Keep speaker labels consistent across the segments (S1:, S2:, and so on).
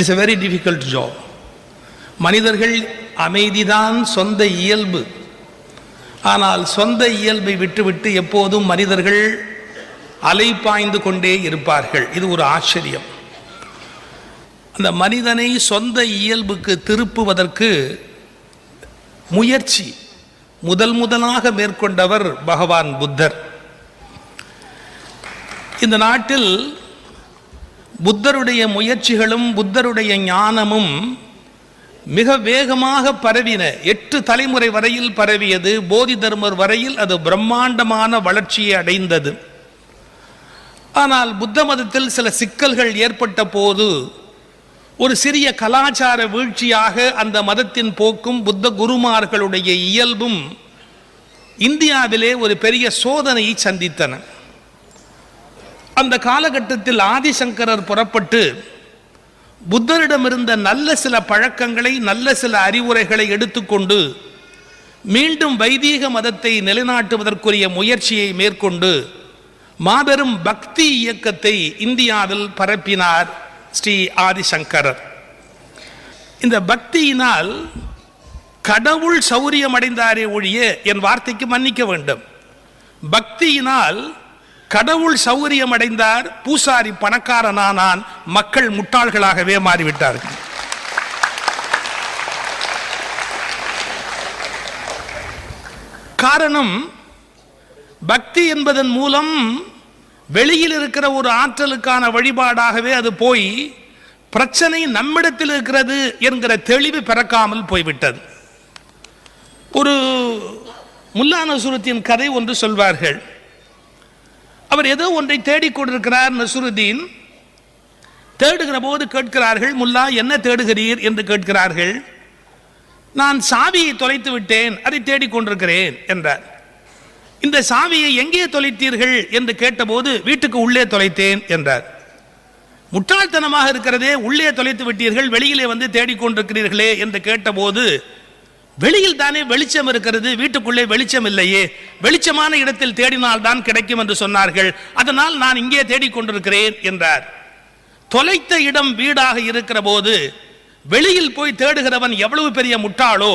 S1: It's a very difficult job. மனிதர்கள் அமைதிதான் சொந்த இயல்பு. ஆனால் சொந்த இயல்பை விட்டுவிட்டு எப்போதும் மனிதர்கள் அலைபாய்ந்து கொண்டே இருப்பார்கள். இது ஒரு ஆச்சரியம். அந்த மனிதனை சொந்த இயல்புக்கு திருப்புவதற்கு முயற்சி முதலாக மேற்கொண்டவர் பகவான் புத்தர். இந்த நாட்டில் புத்தருடைய முயற்சிகளும் புத்தருடைய ஞானமும் மிக வேகமாக பரவின. 8 தலைமுறை வரையில் பரவியது. போதி தர்மர் வரையில் அது பிரம்மாண்டமான வளர்ச்சியை அடைந்தது. ஆனால் புத்த மதத்தில் சில சிக்கல்கள் ஏற்பட்ட போது ஒரு சிறிய கலாச்சார வீழ்ச்சியாக அந்த மதத்தின் போக்கும் புத்த குருமார்களுடைய இயல்பும் இந்தியாவிலே ஒரு பெரிய சோதனையை சந்தித்தன. அந்த காலகட்டத்தில் ஆதிசங்கரர் புறப்பட்டு புத்தரிடமிருந்த நல்ல சில பழக்கங்களை, நல்ல சில அறிவுரைகளை எடுத்துக்கொண்டு மீண்டும் வைதீக மதத்தை நிலைநாட்டுவதற்குரிய முயற்சியை மேற்கொண்டு மாபெரும் பக்தி இயக்கத்தை இந்தியாவில் பரப்பினார் ஸ்ரீ ஆதிசங்கரர். இந்த பக்தியினால் கடவுள் சௌரியம் அடைந்தாரே ஒழிய, என் வார்த்தைக்கு மன்னிக்க வேண்டும், பக்தியினால் கடவுள் சௌரியம் அடைந்தார், பூசாரி பணக்காரனானான், மக்கள் முட்டாள்களாகவே மாறிவிட்டார்கள். காரணம், பக்தி என்பதன் மூலம் வெளியில் இருக்கிற ஒரு ஆற்றலுக்கான வழிபாடாகவே அது போய் பிரச்சனை நம்மிடத்தில் இருக்கிறது என்கிற தெளிவு பிறக்காமல் போய்விட்டது. ஒரு முல்லா நசுருத்தீன் கதை ஒன்று சொல்வார்கள். அவர் ஏதோ ஒன்றை தேடிக்கொண்டிருக்கிறார். நசுருதீன் தேடுகிற போது கேட்கிறார்கள், முல்லா என்ன தேடுகிறீர் என்று கேட்கிறார்கள். நான் சாவியை தொலைத்து விட்டேன், அதை தேடிக்கொண்டிருக்கிறேன் என்றார். இந்த சாவியை எங்கே தொலைத்தீர்கள் என்று கேட்டபோது வீட்டுக்கு உள்ளே தொலைத்தேன் என்றார். முட்டாள்தனமாக இருக்கிறதே, உள்ளே தொலைத்து விட்டீர்கள், வெளியிலே வந்து தேடிக்கொண்டிருக்கிறீர்களே என்று கேட்டபோது, வெளியில் தானே வெளிச்சம் இருக்கிறது, வீட்டுக்குள்ளே வெளிச்சம் இல்லையே, வெளிச்சமான இடத்தில் தேடினால் தான் கிடைக்கும் என்று சொன்னார்கள், அதனால் நான் இங்கே தேடிக்கொண்டிருக்கிறேன் என்றார். தொலைத்த இடம் வீடாக இருக்கிற போது வெளியில் போய் தேடுகிறவன் எவ்வளவு பெரிய முட்டாளோ,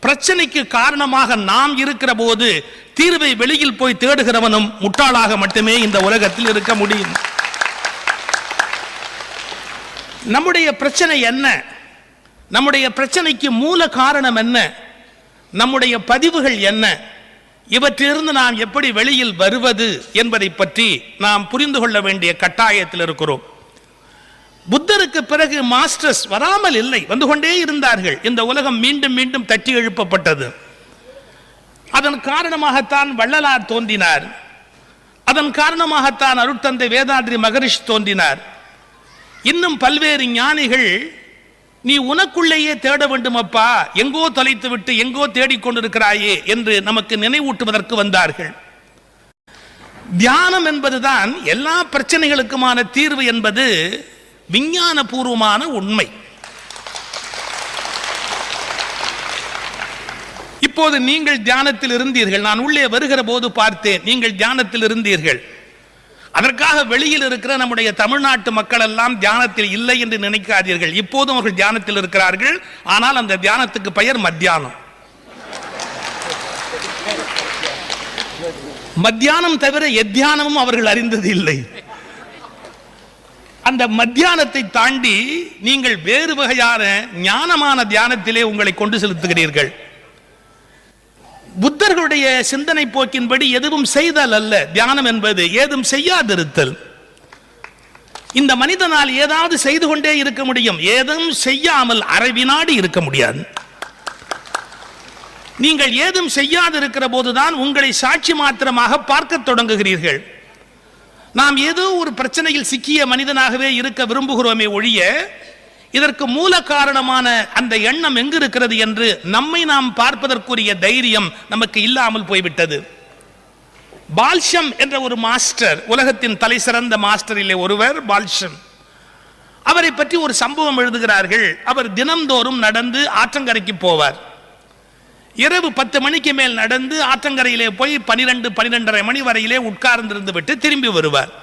S1: பிரச்சனைக்கு காரணமாக நாம் இருக்கிற போது தீர்வை வெளியில் போய் தேடுகிறவனும் முட்டாளாக மட்டுமே இந்த உலகத்தில் இருக்க முடியும். நம்முடைய பிரச்சனை என்ன? நம்முடைய பிரச்சனைக்கு மூல காரணம் என்ன? நம்முடைய பதிவுகள் என்ன? இவற்றிலிருந்து நாம் எப்படி வெளியில் வருவது என்பதை பற்றி நாம் புரிந்து கொள்ள வேண்டிய கட்டாயத்தில் இருக்கிறோம். புத்தருக்கு பிறகு மாஸ்டர்ஸ் வராமல் இல்லை, வந்து கொண்டே இருந்தார்கள். இந்த உலகம் மீண்டும் மீண்டும் தட்டி எழுப்பப்பட்டது. அதன் காரணமாகத்தான் வள்ளலார் தோன்றினார். அதன் காரணமாகத்தான் அருட்தந்தை வேதாத்ரி மகரிஷி தோன்றினார். இன்னும் பல்வேறு ஞானிகள் நீ உனக்குள்ளேயே தேட வேண்டும் அப்பா, எங்கோ தொலைத்து விட்டு எங்கோ தேடிக்கொண்டிருக்கிறாயே என்று நமக்கு நினைவூட்டுவதற்கு வந்தார்கள். தியானம் என்பதுதான் எல்லா பிரச்சனைகளுக்குமான தீர்வு என்பது விஞ்ஞான பூர்வமான உண்மை. இப்போது நீங்கள் தியானத்தில் இருந்தீர்கள், நான் உள்ளே வருகிற போது பார்த்தேன், நீங்கள் தியானத்தில் இருந்தீர்கள். அதற்காக வெளியில் இருக்கிற நம்முடைய தமிழ்நாட்டு மக்கள் எல்லாம் தியானத்தில் இல்லை என்று நினைக்காதீர்கள். இப்போதும் அவர்கள் தியானத்தில் இருக்கிறார்கள். ஆனால் அந்த தியானத்துக்கு பெயர் மத்தியானம். மத்தியானம் தவிர எத்தியானமும் அவர்கள் அறிந்தது இல்லை. அந்த மத்தியானத்தை தாண்டி நீங்கள் வேறு வகையான ஞானமான தியானத்திலே உங்களை கொண்டு செலுத்துகிறீர்கள். புத்தர்களுடைய சிந்தனை போக்கின்படி எதுவும் செய்தல் அல்ல தியானம் என்பது, ஏதும் செய்யாதிருத்தல். இந்த மனிதனால் ஏதாவது செய்து கொண்டே இருக்க முடியும், ஏதும் செய்யாமல் அரை வினாடி இருக்க முடியாது. நீங்கள் ஏதும் செய்யாதிருக்கிற போதுதான் உங்களை சாட்சி மாத்திரமாக பார்க்க தொடங்குகிறீர்கள். நாம் ஏதோ ஒரு பிரச்சனையில் சிக்கிய மனிதனாகவே இருக்க விரும்புகிறோமே ஒழிய, இதற்கு மூல காரணமான அந்த எண்ணம் எங்கு இருக்கிறது என்று நம்மை நாம் பார்ப்பதற்குரிய தைரியம் நமக்கு இல்லாமல் போய்விட்டது. பால்ஷம் என்ற ஒரு மாஸ்டர், உலகத்தின் தலை சிறந்த மாஸ்டரிலே ஒருவர் பால்ஷம். அவரை பற்றி ஒரு சம்பவம் எழுதுகிறார்கள். அவர் தினம்தோறும் நடந்து ஆற்றங்கரைக்கு போவார். இரவு 10 மணிக்கு மேல் நடந்து ஆற்றங்கரையிலே போய் 12-12:30 மணி வரையிலே உட்கார்ந்திருந்து விட்டு திரும்பி வருவார்.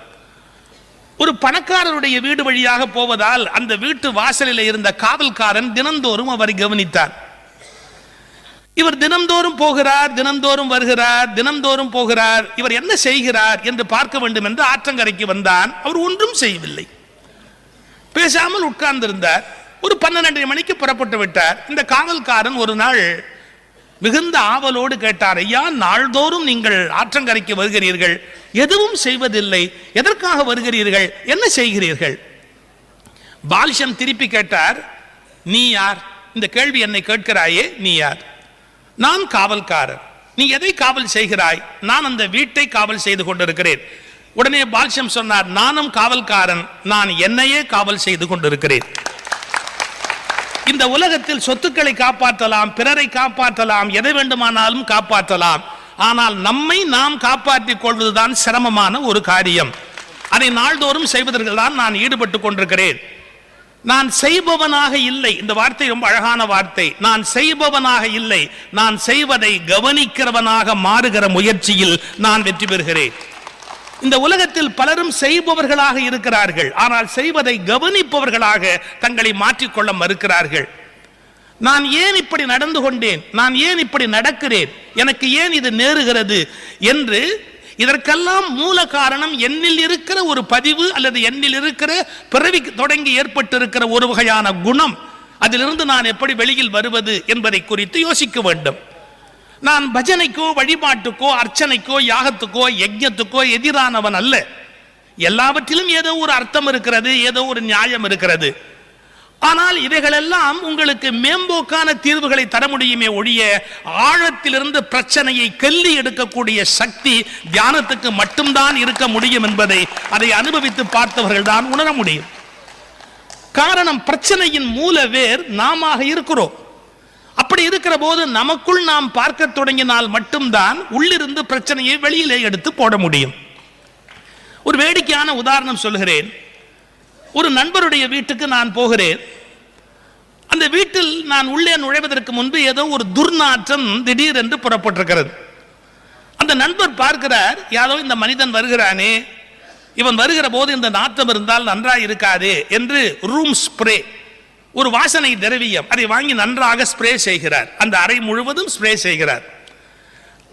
S1: ஒரு பணக்காரருடைய வீடு வழியாக போவதால் அந்த வீட்டு வாசலில் இருந்த காவல்காரன் தினந்தோறும் அவரை கவனித்தார். இவர் தினந்தோறும் போகிறார், தினந்தோறும் வருகிறார், தினந்தோறும் போகிறார், இவர் என்ன செய்கிறார் என்று பார்க்க வேண்டும் என்று ஆற்றங்கரைக்கு வந்தான். அவர் ஒன்றும் செய்யவில்லை, பேசாமல் உட்கார்ந்திருந்தார். ஒரு 12 மணிக்கு புறப்பட்டு விட்டார். இந்த காவல்காரன் ஒரு நாள் மிகுந்த ஆவலோடு கேட்டார், ஐயா, நாள்தோறும் நீங்கள் ஆற்றங்கரைக்கு வருகிறீர்கள், எதுவும் செய்வதில்லை, எதற்காக வருகிறீர்கள், என்ன செய்கிறீர்கள்? பால்ஷன் திருப்பி கேட்டார், நீ யார்? இந்த கேள்வி என்னை கேட்கிறாயே, நீ யார்? நான் காவல்காரர். நீ எதை காவல் செய்கிறாய்? நான் அந்த வீட்டை காவல் செய்து கொண்டிருக்கிறேன். உடனே பால்ஷம் சொன்னார், நானும் காவல்காரன், நான் என்னையே காவல் செய்து கொண்டிருக்கிறேன். இந்த உலகத்தில் சொத்துக்களை காப்பாற்றலாம், பிறரை காப்பாற்றலாம், எதை வேண்டுமானாலும் காப்பாற்றலாம். ஆனால் நம்மை நாம் காப்பாற்றிக் கொள்வதுதான் சிரமமான ஒரு காரியம். அதை நாள்தோறும் செய்வதற்கு தான் நான் ஈடுபட்டுக் கொண்டிருக்கிறேன். நான் செய்பவனாக இல்லை. இந்த வார்த்தை ரொம்ப அழகான வார்த்தை. நான் செய்பவனாக இல்லை, நான் செய்வதை கவனிக்கிறவனாக மாறுகிற முயற்சியில் நான் வெற்றி பெறுகிறேன். இந்த உலகத்தில் பலரும் செய்பவர்களாக இருக்கிறார்கள், ஆனால் செய்வதை கவனிப்பவர்களாக தங்களை மாற்றிக்கொள்ள மறுக்கிறார்கள். நான் ஏன் இப்படி நடந்து கொண்டேன், நான் ஏன் இப்படி நடக்கிறேன், எனக்கு ஏன் இது நேருகிறது என்று, இதற்கெல்லாம் மூல காரணம் என்னில் இருக்கிற ஒரு பதிவு அல்லது என்னில் இருக்கிற பிறவி தொடங்கி ஏற்பட்டிருக்கிற ஒரு வகையான குணம். அதிலிருந்து நான் எப்படி வெளியில் வருவது என்பதை குறித்து யோசிக்க வேண்டும். நான் பஜனைக்கோ வழிபாட்டுக்கோ அர்ச்சனைக்கோ யாகத்துக்கோ யஜ்ஞத்துக்கோ எதிரானவன் அல்ல. எல்லாவற்றிலும் ஏதோ ஒரு அர்த்தம் இருக்கிறது, ஏதோ ஒரு நியாயம் இருக்கிறது. ஆனால் இவைகளெல்லாம் உங்களுக்கு மேம்போக்கான தீர்வுகளை தர முடியுமே ஒழிய ஆழத்திலிருந்து பிரச்சனையை கெல்லி எடுக்கக்கூடிய சக்தி தியானத்துக்கு மட்டும்தான் இருக்க முடியும் என்பதை அதை அனுபவித்து பார்த்தவர்கள் தான் உணர முடியும். காரணம், பிரச்சனையின் மூல வேர் நாம இருக்கிறோம். அப்படி இருக்கிற போது நமக்குள் நாம் பார்க்க தொடங்கினால் மட்டும்தான் உள்ளிருந்து பிரச்சனையை வெளியிலே எடுத்து போட முடியும். ஒரு வேடிக்கையான உதாரணம் சொல்கிறேன். ஒரு நண்பருடைய வீட்டுக்கு நான் போகிறேன். அந்த வீட்டில் நான் உள்ளே நுழைவதற்கு முன்பு ஏதோ ஒரு துர்நாற்றம் திடீரென்று புறப்பட்டிருக்கிறது. அந்த நண்பர் பார்க்கிறார், யாரோ இந்த மனிதன் வருகிறானே, இவன் வருகிற போது இந்த நாற்றம் இருந்தால் நன்றாக இருக்காது என்று ரூம் ஸ்ப்ரே, ஒரு வாசனை திரவியம், அதை வாங்கி நன்றாக ஸ்ப்ரே செய்கிறார். அந்த அறை முழுவதும் ஸ்ப்ரே செய்கிறார்.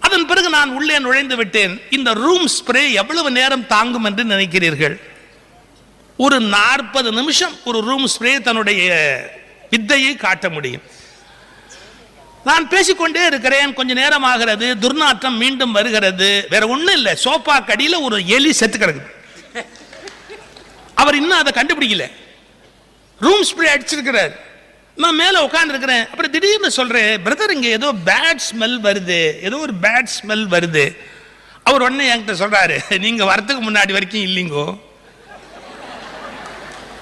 S1: அதன் பிறகு நான் உள்ளே நுழைந்து விட்டேன். இந்த ரூம் ஸ்ப்ரே எவ்வளவு நேரம் தாங்கும் என்று நினைக்கிறீர்கள்? ஒரு 40 நிமிஷம் ஒரு ரூம் ஸ்ப்ரே தன்னுடைய வித்தையை காட்ட முடியும். நான் பேசிக்கொண்டே இருக்கிறேன், கொஞ்ச நேரம் ஆகிறது, துர்நாற்றம் மீண்டும் வருகிறது. வேற ஒண்ணும் இல்லை, சோஃபா கடியில ஒரு எலி செத்து கிடக்குது. அவர் இன்னும் அதை கண்டுபிடிக்கல. ரூம் ஸ்ப்ரே அடிச்சிருக்கிறார். நான் மேல உட்கார்ந்து இருக்கிறேன். அப்புறம் திடீர்னு சொல்றேன், பிரதர் இங்க ஏதோ பேட் ஸ்மெல் வருது, ஏதோ ஒரு பேட் ஸ்மெல் வருது. அவர் உடனே என்கிட்ட சொல்றாரு, நீங்க வரத்துக்கு முன்னாடி வரைக்கும் இல்லைங்கோ.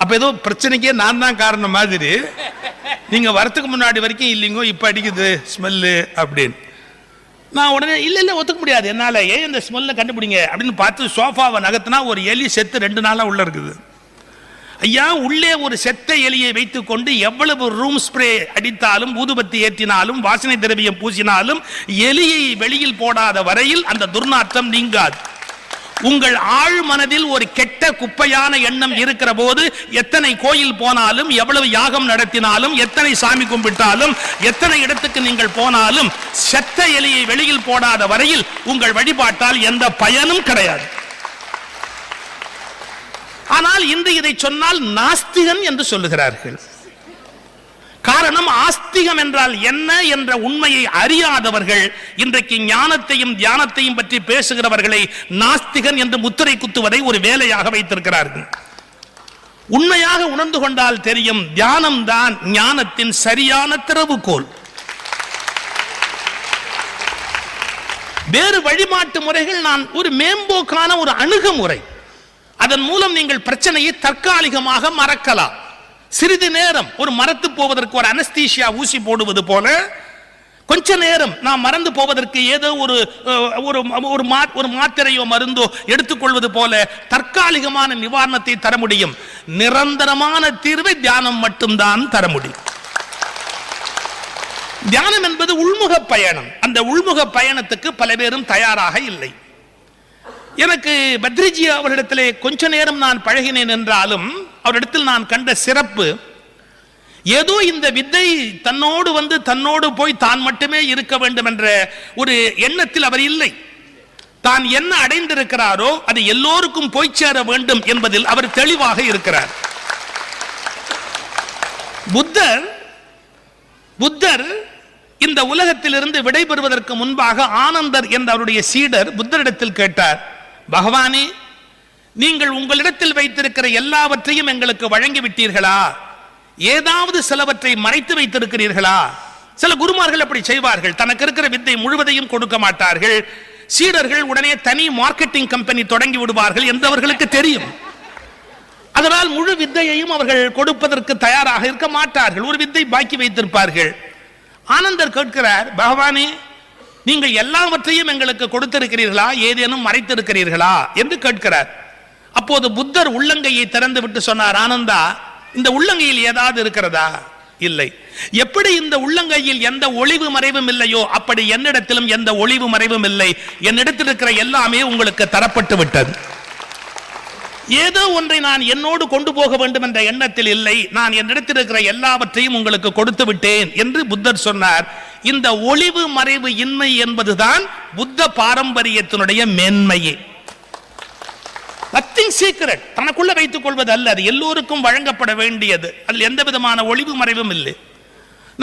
S1: அப்ப ஏதோ பிரச்சனைக்கே நான் தான் காரணம் மாதிரி, நீங்க வரத்துக்கு முன்னாடி வரைக்கும் இல்லைங்கோ, இப்ப அடிக்குது ஸ்மெல்லு அப்படின்னு. நான் உடனே இல்ல ஒத்துக்க முடியாது என்னால, ஏன் இந்த ஸ்மெல்ல கண்டுபிடிங்க அப்படின்னு பார்த்து சோஃபாவை நகர்த்தினா ஒரு எலி செத்து 2 நாளா உள்ள இருக்குது. ஐயா, உள்ளே ஒரு செத்த எலியை வைத்துக் கொண்டு எவ்வளவு ரூம் ஸ்ப்ரே அடித்தாலும், ஊதுபத்தி ஏற்றினாலும், வாசனை திரவியம் பூசினாலும் எலியை வெளியில் போடாத வரையில் அந்த துர்நாற்றம் நீங்காது. உங்கள் ஆழ் மனதில் ஒரு கெட்ட குப்பையான எண்ணம் இருக்கிற போது எத்தனை கோயில் போனாலும், எவ்வளவு யாகம் நடத்தினாலும், எத்தனை சாமி கும்பிட்டாலும், எத்தனை இடத்துக்கு நீங்கள் போனாலும் செத்த எலியை வெளியில் போடாத வரையில் உங்கள் வழிபாட்டால் எந்த பயனும் கிடையாது. ஆனால் இன்று இதை சொன்னால் நாஸ்திகன் என்று சொல்லுகிறார்கள். காரணம், ஆஸ்திகம் என்றால் என்ன என்ற உண்மையை அறியாதவர்கள் இன்றைக்கு ஞானத்தையும் தியானத்தையும் பற்றி பேசுகிறவர்களை நாஸ்திகன் என்று முத்திரை குத்துவதை ஒரு வேலையாக வைத்திருக்கிறார்கள். உண்மையாக உணர்ந்து கொண்டால் தெரியும், தியானம் தான் ஞானத்தின் சரியான திறவுகோல். வேறு வழிபாட்டு முறைகள் நான் ஒரு மேம்போக்கான ஒரு அணுகுமுறை. அதன் மூலம் நீங்கள் பிரச்சனையை தற்காலிகமாக மறக்கலாம். சிறிது நேரம், ஒரு மறந்து போவதற்கு ஒரு அனஸ்தீசியா ஊசி போடுவது போல கொஞ்ச நேரம் நாம் மறந்து போவதற்கு ஏதோ ஒரு மாத்திரையோ மருந்தோ எடுத்துக்கொள்வது போல தற்காலிகமான நிவாரணத்தை தர முடியும். நிரந்தரமான தீர்வை தியானம் மட்டும்தான் தர முடியும். தியானம் என்பது உள்முக பயணம். அந்த உள்முக பயணத்துக்கு பல பேரும் தயாராக இல்லை. எனக்கு பத்ரிஜி அவரிடத்திலே கொஞ்ச நேரம் நான் பழகினேன் என்றாலும் அவரிடத்தில் நான் கண்ட சிறப்பு, ஏதோ இந்த வித்தை தன்னோடு வந்து தன்னோடு போய் தான் மட்டுமே இருக்க வேண்டும் என்ற ஒரு எண்ணத்தில் அவர் இல்லை. தான் என்ன அடைந்திருக்கிறாரோ அது எல்லோருக்கும் போய் சேர வேண்டும் என்பதில் அவர் தெளிவாக இருக்கிறார். புத்தர் இந்த உலகத்திலிருந்து விடைபெறுவதற்கு முன்பாக ஆனந்தர் என்ற அவருடைய சீடர் புத்தரிடத்தில் கேட்டார், பகவானே, நீங்கள் உங்களிடத்தில் வைத்திருக்கிற எல்லாவற்றையும் எங்களுக்கு வழங்கி விட்டீர்களா? ஏதாவது சிலவற்றை மறைத்து வைத்திருக்கிறீர்களா? சில குருமார்கள் அப்படி செய்வார்கள், தனக்கு இருக்கிற வித்தை முழுவதையும் கொடுக்க மாட்டார்கள். சீடர்கள் உடனே தனி மார்க்கெட்டிங் கம்பெனி தொடங்கி விடுவார்கள் என்று அவர்களுக்கு தெரியும். அதனால் முழு வித்தையையும் அவர்கள் கொடுப்பதற்கு தயாராக இருக்க மாட்டார்கள், ஒரு வித்தை பாக்கி வைத்திருப்பார்கள். ஆனந்தர் கேட்கிறார், பகவானே, நீங்கள் எல்லாவற்றையும் எங்களுக்கு கொடுத்திருக்கிறீர்களா, ஏதேனும் மறைத்திருக்கிறீர்களா என்று கேட்கிறார். அப்போது புத்தர் உள்ளங்கையை திறந்து விட்டு சொன்னார், ஆனந்தா, இந்த உள்ளங்கையில் ஏதாவது இருக்கிறதா? இல்லை. எப்படி இந்த உள்ளங்கையில் எந்த ஒளிவு மறைவும் இல்லையோ அப்படி என்னிடத்திலும் எந்த ஒளிவு மறைவும் இல்லை. என்னிடத்தில் இருக்கிற எல்லாமே உங்களுக்கு தரப்பட்டு விட்டது. ஏதோ ஒன்றை நான் என்னோடு கொண்டு போக வேண்டும் என்ற எண்ணத்தில் இல்லை. நான் என்னிடத்தில் இருக்கிற எல்லாவற்றையும் உங்களுக்கு கொடுத்து விட்டேன் என்று புத்தர் சொன்னார். இந்த ஒளிவு மறைவு இன்மை என்பதுதான் புத்த பாரம்பரியத்தினுடைய மேன்மையே. நத்திங் சீக்ரெட், தனக்குள்ள வைத்துக் கொள்வது அல்ல, அது எல்லோருக்கும் வழங்கப்பட வேண்டியது. அதில் எந்த விதமான ஒளிவு மறைவும் இல்லை.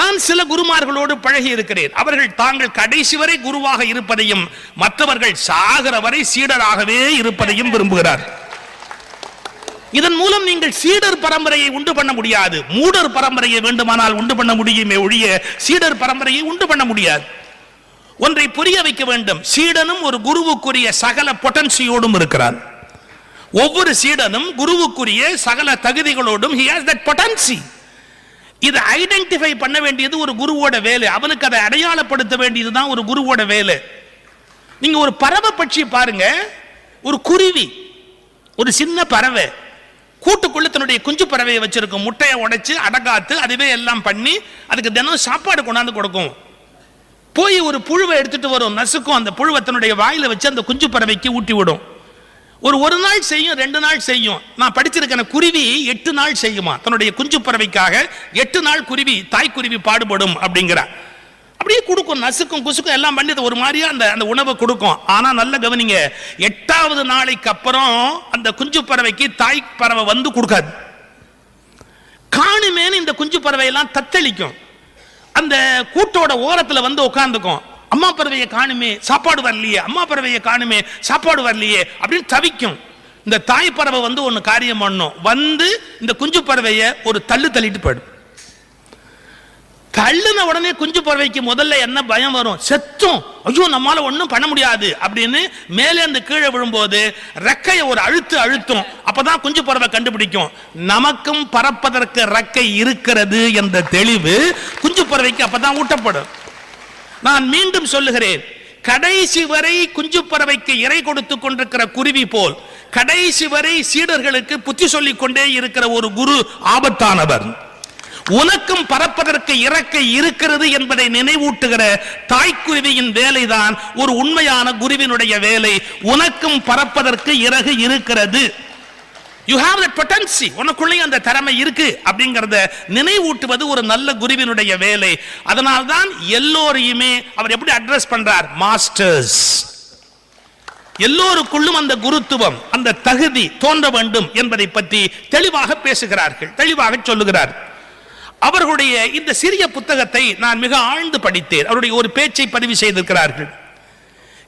S1: நான் சில குருமார்களோடு பழகி இருக்கிறேன். அவர்கள் தாங்கள் கடைசி வரை குருவாக இருப்பதையும் மற்றவர்கள் சாகிற வரை சீடராகவே இருப்பதையும் விரும்புகிறார். இதன் மூலம் நீங்கள் சீடர் பரம்பரையை உண்டு பண்ண முடியாது. மூடர் பரம்பரையை வேண்டுமானால் உண்டு பண்ண முடியுமே ஒழிய சீடர் பரம்பரையை உண்டு பண்ண முடியாது. ஒன்றை புரிய வைக்க வேண்டும், சீடனும் ஒரு குருவுக்குரிய சகல பொட்டன்சியோடும் இருக்கிறார். ஒவ்வொரு சீடனும் குருவுக்குரிய சகல தகுதிகளோடும் he has that potency. இதை ஐடென்டிஃபை பண்ண வேண்டியது ஒரு குருவோட வேலை. அவனுக்கு அதை அடையாளப்படுத்த வேண்டியதுதான் ஒரு குருவோட வேலை. நீங்க ஒரு பறவை பட்சி பாருங்க, ஒரு குருவி, ஒரு சின்ன பறவை கூட்டுக்குள்ள தன்னுடைய குஞ்சு பறவையை வச்சிருக்கும். முட்டையை உடைச்சு அடகாத்து அதுவே எல்லாம் பண்ணி அதுக்கு தினம் சாப்பாடு கொண்டாந்து கொடுக்கும். போய் ஒரு புழுவை எடுத்துட்டு வரும், நசுக்கும். அந்த புழுவை தன்னுடைய வாயில வச்சு அந்த குஞ்சு பறவைக்கு ஊட்டி விடும். ஒரு நாள் செய்யும், 2 நாள் செய்யும். நான் படிச்சிருக்கேன், குருவி 8 நாள் செய்யுமா தன்னுடைய குஞ்சு பறவைக்காக. 8 நாள் குருவி, தாய்க்குருவி பாடுபடும் அப்படிங்கிறார். அப்படியே கொடுக்கும், நசுக்கும் குசுக்கும் எல்லாம் பண்ணி ஒரு மாதிரியா அந்த உணவை கொடுக்கும். ஆனா நல்ல கவனிங்க, 8வது நாளைக்கு அப்புறம் அந்த குஞ்சு பறவைக்கு தாய் பறவை வந்து கொடுக்காது. காணுமேனு இந்த குஞ்சு பறவை எல்லாம் தத்தளிக்கும். அந்த கூட்டோட ஓரத்துல வந்து உட்கார்ந்துக்கும். அம்மா பறவையை காணுமே, சாப்பாடு வரலையே, அம்மா பறவையை காணுமே, சாப்பாடு வரலையே அப்படின்னு தவிக்கும். இந்த தாய் பறவை வந்து ஒன்னு காரியம் பண்ணும், வந்து இந்த குஞ்சு பறவையை ஒரு தள்ளு தள்ளிட்டு போயிடும். தள்ளுன உடனே குஞ்சு பறவைக்கு முதல்ல என்ன பயம் வரும், செத்தும், ஐயோ நம்மால ஒன்றும் பண்ண முடியாது அப்படின்னு மேலே அந்த கீழே விழும்போது ரெக்கையை ஒரு அழுத்தும். அப்பதான் குஞ்சு பறவை கண்டுபிடிக்கும் நமக்கும் பறப்பதற்கு ரெக்கை இருக்கிறது என்ற தெளிவு குஞ்சு பறவைக்கு அப்பதான் ஊட்டப்படும். நான் மீண்டும் சொல்லுகிறேன், கடைசி வரை குஞ்சு பறவைக்கு இறை கொடுத்து கொண்டிருக்கிற குருவி போல் கடைசி வரை சீடர்களுக்கு புத்தி சொல்லிக் கொண்டே இருக்கிற ஒரு குரு ஆபத்தானவர். உனக்கும் பறப்பதற்கு இறக்கை இருக்கிறது என்பதை நினைவூட்டுகிற தாய்க்குருவியின் வேலைதான் ஒரு உண்மையான குருவினுடைய வேலை. உனக்கும் பறப்பதற்கு இறகு இருக்கிறது, you have that potency, உனக்குள்ளே அந்த திறமை இருக்கு அப்படிங்கறத நினைவூட்டுவது ஒரு நல்ல குருவினுடைய வேலை. அதனால்தான் எல்லோரையுமே அவர் எப்படி அட்ரஸ் பண்றார், மாஸ்டர்ஸ். எல்லோருக்குள்ளும் அந்த குருத்துவம், அந்த தகுதி தோன்ற வேண்டும் என்பதை பற்றி தெளிவாக பேசுகிறார்கள், தெளிவாக சொல்லுகிறார். அவர்களுடைய இந்த சிறிய புத்தகத்தை நான் மிக ஆழ்ந்து படித்தேன். அவருடைய ஒரு பேச்சை பதிவு செய்திருக்கிறார்கள்.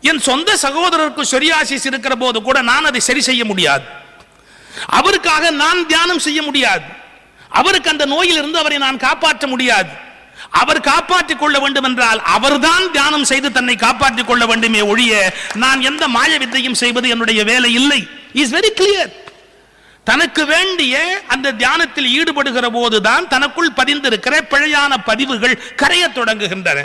S1: என் சொந்த சகோதரருக்கு சொரியாசிஸ் இருக்கிற போது கூட நான் அதை சரி செய்ய முடியாது. அவருக்காக நான் தியானம் செய்ய முடியாது. அவருக்கு அந்த நோயிலிருந்து அவரை நான் காப்பாற்ற முடியாது. அவர் காப்பாற்றிக் கொள்ள வேண்டும் என்றால் அவர்தான் தியானம் செய்து தன்னை காப்பாற்றிக் கொள்ள வேண்டுமே ஒழிய நான் எந்த மாய வித்தையும் செய்வது என்னுடைய வேலை இல்லை. Is very clear. தனக்கு வேண்டிய அந்த தியானத்தில் ஈடுபடுகிற போதுதான் தனக்குள் பதிந்திருக்கிற பிழையான பதிவுகள் கரைய தொடங்குகின்றன.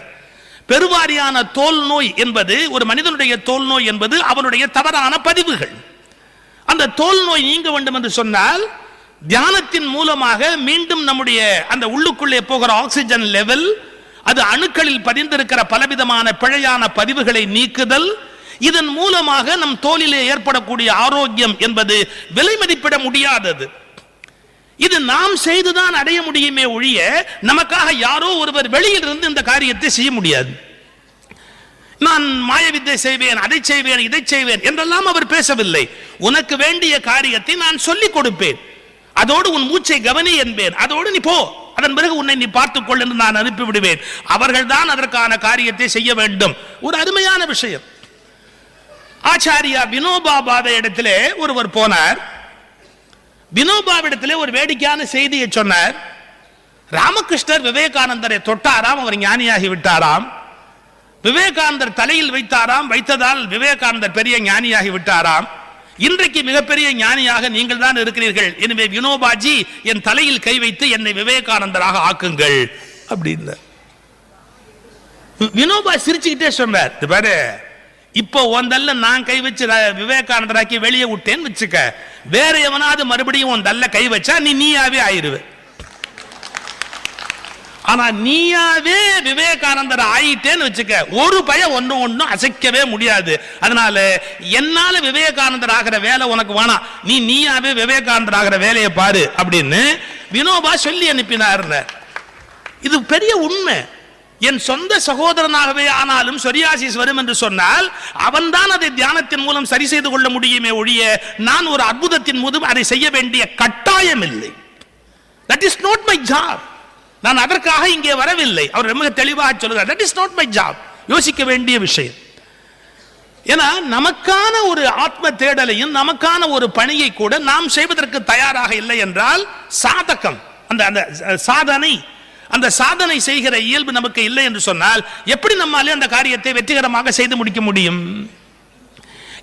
S1: பெருவாரியான தோல் நோய் என்பது, ஒரு மனிதனுடைய தோல் நோய் என்பது அவனுடைய தவறான பதிவுகள். அந்த தோல் நோய் நீங்க வேண்டும் என்று சொன்னால் தியானத்தின் மூலமாக மீண்டும் நம்முடைய அந்த உள்ளுக்குள்ளே போகிற ஆக்சிஜன் லெவல், அது அணுக்களில் பதிந்திருக்கிற பலவிதமான பிழையான பதிவுகளை நீக்குதல், இதன் மூலமாக நம் தோலிலே ஏற்படக்கூடிய ஆரோக்கியம் என்பது விலை மதிப்பிட முடியாதது. இது நாம் செய்துதான் அடைய முடியுமே ஒழிய நமக்காக யாரோ ஒருவர் வெளியில் இருந்து இந்த காரியத்தை செய்ய முடியாது. நான் மாயவித்தை செய்வேன், அதை செய்வேன், இதை செய்வேன் என்றெல்லாம் அவர் பேசவில்லை. உனக்கு வேண்டிய காரியத்தை நான் சொல்லிக் கொடுப்பேன், அதோடு உன் மூச்சை கவனி என்பேன், அதோடு நீ போ, அதன் பிறகு உன்னை நீ பார்த்துக் கொள் என்று நான் அனுப்பிவிடுவேன். அவர்கள் தான் அதற்கான காரியத்தை செய்ய வேண்டும். ஒரு அருமையான விஷயம். ஆச்சாரியா வினோபா பாவே இடத்திலே ஒருவர் போனார். வினோபாவிடத்திலே ஒரு வேடிக்கையான செய்தியை சொன்னார். ராமகிருஷ்ணர் விவேகானந்தரை தொட்டாராம், அவர் ஞானியாகி விட்டாராம். விவேகானந்தர் தலையில் வைத்தாராம், வைத்ததால் விவேகானந்தர் பெரிய ஞானியாகி விட்டாராம். இன்றைக்கு மிகப்பெரிய ஞானியாக நீங்கள் தான் இருக்கிறீர்கள், எனவே வினோபாஜி என் தலையில் கை வைத்து என்னை விவேகானந்தராக ஆக்குங்கள் அப்படின்னு. வினோபா சிரிச்சுக்கிட்டே சொன்னார், பாரு, இப்போ ஒந்தல்ல நான் கை வச்சு விவேகானந்தராக்கி வெளியே விட்டேன்னு வச்சுக்க, வேற எவனாவது மறுபடியும் ஒந்தல்ல கை வச்சா நீயாவே ஆயிருவ. ஆனா நீயாவே விவேகானந்தர் ஆயிட்டேன்னு வச்சுக்க, ஒரு பையன் ஒன்னும் அசைக்கவே முடியாது. அதனால என்னால விவேகானந்தர் ஆகிற வேலை உனக்கு வேணாம், நீயாவே விவேகானந்தர் ஆகிற வேலையை பாரு அப்படின்னு வினோபா சொல்லி அனுப்பினார். இது பெரிய உண்மை. என் சொந்த சகோதரனாகவே ஆனாலும் சொரியாசிஸ் வரும் என்று சொன்னால் அவன்தான் அதை தியானத்தின் மூலம் சரி செய்து கொள்ள முடியுமே ஒழிய நான் ஒரு அற்புதத்தின் மூலம் அதை செய்ய வேண்டிய கட்டாயம் இல்லை. That is not my job. நான் அதற்காக இங்கே வரவில்லை. அவர் ரொம்ப தெளிவாக சொல்கிறார், that is not my job. யோசிக்க வேண்டிய விஷயம். ஏன்னா நமக்கான ஒரு ஆத்ம தேடலையும் நமக்கான ஒரு பணியை கூட நாம் செய்வதற்கு தயாராக இல்லை என்றால் சாதகம், அந்த சாதனை, அந்த சாதனை செய்கிற இயல்பு நமக்கு இல்லை என்று சொன்னால் எப்படி நம்மாலே அந்த காரியத்தை வெற்றிகரமாக செய்து முடிக்க முடியும்?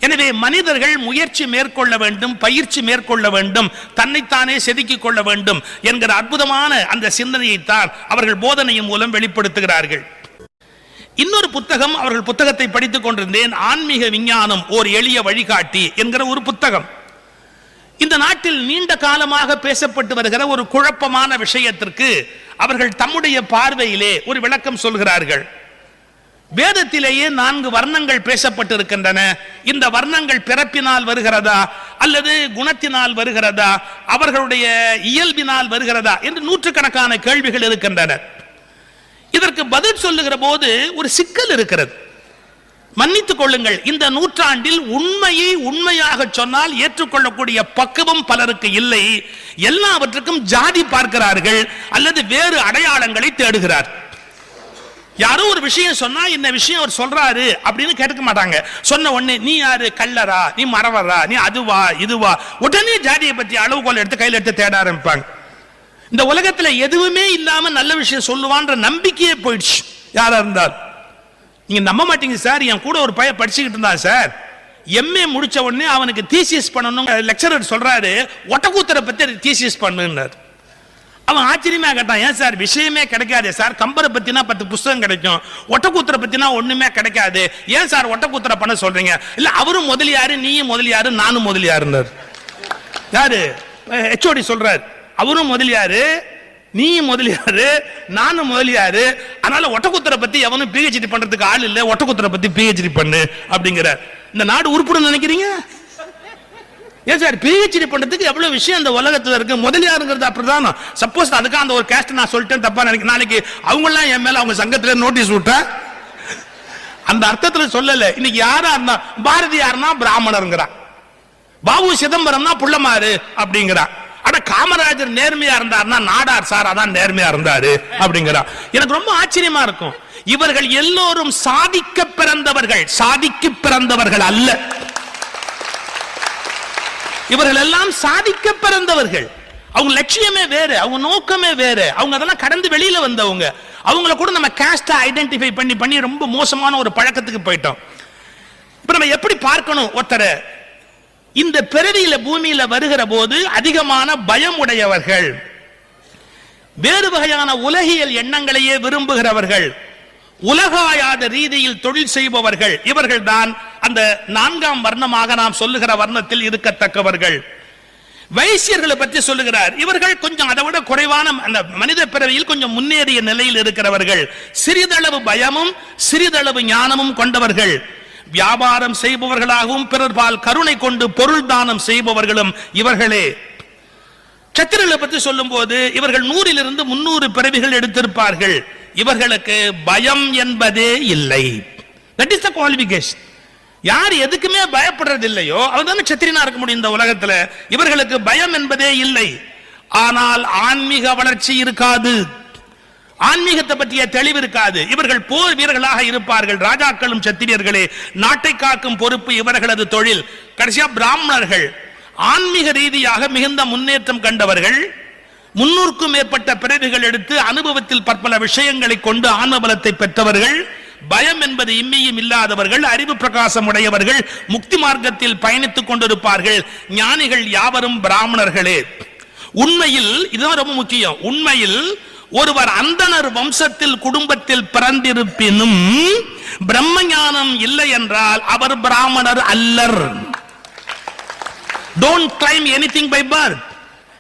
S1: எனவே மனிதர்கள் முயற்சி மேற்கொள்ள வேண்டும், பயிற்சி மேற்கொள்ள வேண்டும், தன்னைத்தானே செதுக்கிக் கொள்ள வேண்டும் என்கிற அற்புதமான அந்த சிந்தனையைத்தான் அவர்கள் போதனையின் மூலம் வெளிப்படுத்துகிறார்கள். இன்னொரு புத்தகம், அவர்கள் புத்தகத்தை படித்துக் கொண்டிருந்தேன், ஆன்மீக விஞ்ஞானம் ஓர் எளிய வழிகாட்டி என்கிற ஒரு புத்தகம். இந்த நாட்டில் நீண்ட காலமாக பேசப்பட்டு வருகிற ஒரு குழப்பமான விஷயத்திற்கு அவர்கள் தம்முடைய பார்வையிலே ஒரு விளக்கம் சொல்கிறார்கள். வேதத்திலேயே 4 வர்ணங்கள் பேசப்பட்டிருக்கின்றன. இந்த வர்ணங்கள் பிறப்பினால் வருகிறதா அல்லது குணத்தினால் வருகிறதா, அவர்களுடைய இயல்பினால் வருகிறதா என்று நூற்றுக்கணக்கான கேள்விகள் இருக்கின்றன. இதற்கு பதில் சொல்லுகிற போது ஒரு சிக்கல் இருக்கிறது. மன்னித்துக் கொள்ளுங்கள், இந்த நூற்றாண்டில் உண்மையை உண்மையாக சொன்னால் ஏற்றுக்கொள்ளக்கூடிய பக்குவம் பலருக்கு இல்லை. எல்லாவற்றுக்கும் ஜாதி பார்க்கிறார்கள் அல்லது வேறு அடையாளங்களை தேடுகிறார். யாரோ ஒரு விஷயம் சொன்னா இந்த விஷயம் அவர் சொல்றாரு அப்படின்னு கேட்க மாட்டாங்க. சொன்ன உடனே நீ யாரு, கள்ளரா, நீ மறவரா, நீ அதுவா இதுவா, உடனே ஜாதியை பற்றி அளவுகோல் எடுத்து கையில் எடுத்து தேட ஆரம்பிப்பாங்க. இந்த உலகத்துல எதுவுமே இல்லாம நல்ல விஷயம் சொல்லுவான்ற நம்பிக்கையே போயிடுச்சு. யாரா இருந்தால் நீங்க நம்ப மாட்டீங்க சார், என் கூட ஒரு பையன் படிச்சுக்கிட்டு இருந்தான் சார், எம்ஏ முடிச்ச உடனே அவனுக்கு தீசிஸ் பண்ணணும், லெக்சரர் சொல்றாரு ஒட்டக்கூத்தரை பத்தி தீசிஸ் பண்ணுன்னார். அவன் ஆச்சரியமா கேட்டான், ஏன் சார் விஷயமே கிடைக்காது சார், கம்பரை பத்தினா 10 புத்தகம் கிடைக்கும், ஒட்டக்கூத்தரை பத்தினா ஒண்ணுமே கிடைக்காது, ஏன் சார் ஒட்டக்கூத்தரை பண்ண சொல்றீங்க? இல்ல அவரும் முதலியாரு, நீயும் முதலியாரு, நானும் முதலியாருன்னார். யாரு? ஹெச்ஓடி சொல்றாரு, அவரும் முதலியாரு, நீயும் முதலியாரு, நானும் முதலியாரு, அதனால ஒட்டக்கூத்தரை பத்தி எவனும் பிஹெச்டி பண்றதுக்கு ஆள் இல்ல, ஒட்டக்கூத்தரை பத்தி பிஹெச்டி பண்ணு அப்படிங்கிற. இந்த நாடு உருப்படும் நினைக்கிறீங்க? ஏன் சார் பிஹெச்டி பண்றதுக்கு எவ்வளவு விஷயம் இந்த உலகத்துல இருக்கு. முதலியாருங்கிறது அப்படிதான். சப்போஸ் அதுக்காக அந்த ஒரு கேஸ்ட் நான் சொல்லிட்டேன் தப்பா நினைக்கிறேன், நாளைக்கு அவங்க எல்லாம் என் மேல அவங்க சங்கத்துல நோட்டீஸ் விட்டா அந்த அர்த்தத்துல சொல்லல. இன்னைக்கு யாரா இருந்தா பாரதியார்னா பிராமணருங்கிறான், பாபு சிதம்பரம்னா புள்ளமாறு அப்படிங்கிறான். அட காமராஜர் நேர்மையா இருந்தார்னா நாடார் சார் அதான் நேர்மையா இருந்தாரு அப்படிங்கிறான். எனக்கு ரொம்ப ஆச்சரியமா இருக்கும். இவர்கள் எல்லோரும் சாதிக்க பிறந்தவர்கள், சாதிக்க பிறந்தவர்கள் அல்ல. இவர்கள் எல்லாம் சாதிக்க பிறந்தவர்கள். அவங்க லட்சியமே வேற, அவங்க நோக்கமே வேற, அவங்க அதெல்லாம் கடந்து வெளியில வந்தவங்க. அவங்கள கூட நம்ம காஸ்டா ஐடென்டிஃபை பண்ணி ரொம்ப மோசமான ஒரு பழக்கத்துக்கு போயிட்டோம். இப்ப நம்ம எப்படி பார்க்கணும் ஒருத்தரை? இந்த பிறவியில பூமியில வருகிற போது அதிகமான பயம் உடையவர்கள், வேறு வகையான உலகியல் எண்ணங்களையே விரும்புகிறவர்கள், உலகாயாத ரீதியில் தொழில் செய்பவர்கள், இவர்கள் தான் அந்த 4ஆம் வர்ணமாக நாம் சொல்லுகிற வர்ணத்தில் இருக்கத்தக்கவர்கள். வைசியர்களை பற்றி சொல்லுகிறார். இவர்கள் கொஞ்சம் அதை விட குறைவான அந்த மனித பிறவியில் கொஞ்சம் முன்னேறிய நிலையில் இருக்கிறவர்கள், சிறிதளவு பயமும் சிறிதளவு ஞானமும் கொண்டவர்கள். வியாபாரம் செய்பவர்களாகவும் பிறர் பால் கருணை கொண்டு பொருள் தானம் செய்பவர்களும் இவர்களே. சத்திரர்களை பற்றி சொல்லும் போது இவர்கள் 100 to 300 பிறவிகள் எடுத்திருப்பார்கள். இவர்களுக்கு பயம் என்பதே இல்லை. That is the qualification. யார் எதுக்குமே பயப்படுறது இல்லையோ அவர்தான் சத்திரியனா இருக்க முடியும் இந்த உலகத்துல. இவர்களுக்கு பயம் என்பதே இல்லை. ஆனால் ஆன்மீக வளர்ச்சி இருக்காது, ஆன்மீகத்தை பற்றிய தெளிவு இருக்காது. இவர்கள் போர் வீரர்களாக இருப்பார்கள். ராஜாக்களும் சத்திரியர்களே, நாட்டை காக்கும் பொறுப்பு இவர்களது தொழில். கடைசியா பிராமணர்கள் ஆன்மீக ரீதியாக மிகுந்த முன்னேற்றம் கண்டவர்கள். 300க்கும் மேற்பட்ட பிறவிகள் எடுத்து அனுபவத்தில் பற்பல விஷயங்களை கொண்டு ஆன்ம பலத்தை பெற்றவர்கள். பயம் என்பது இம்மையும் இல்லாதவர்கள், அறிவு பிரகாசம் உடையவர்கள், முக்தி மார்க்கத்தில் பயணித்துக் கொண்டிருப்பார்கள். ஞானிகள் யாவரும் பிராமணர்களே. உண்மையில் இதுதான் ரொம்ப முக்கியம். உண்மையில் ஒருவர் அந்தணர் வம்சத்தில் குடும்பத்தில் பிறந்திருப்பினும் பிரம்ம ஞானம் இல்லை என்றால் அவர் பிராமணர் அல்லர். Don't claim anything by birth.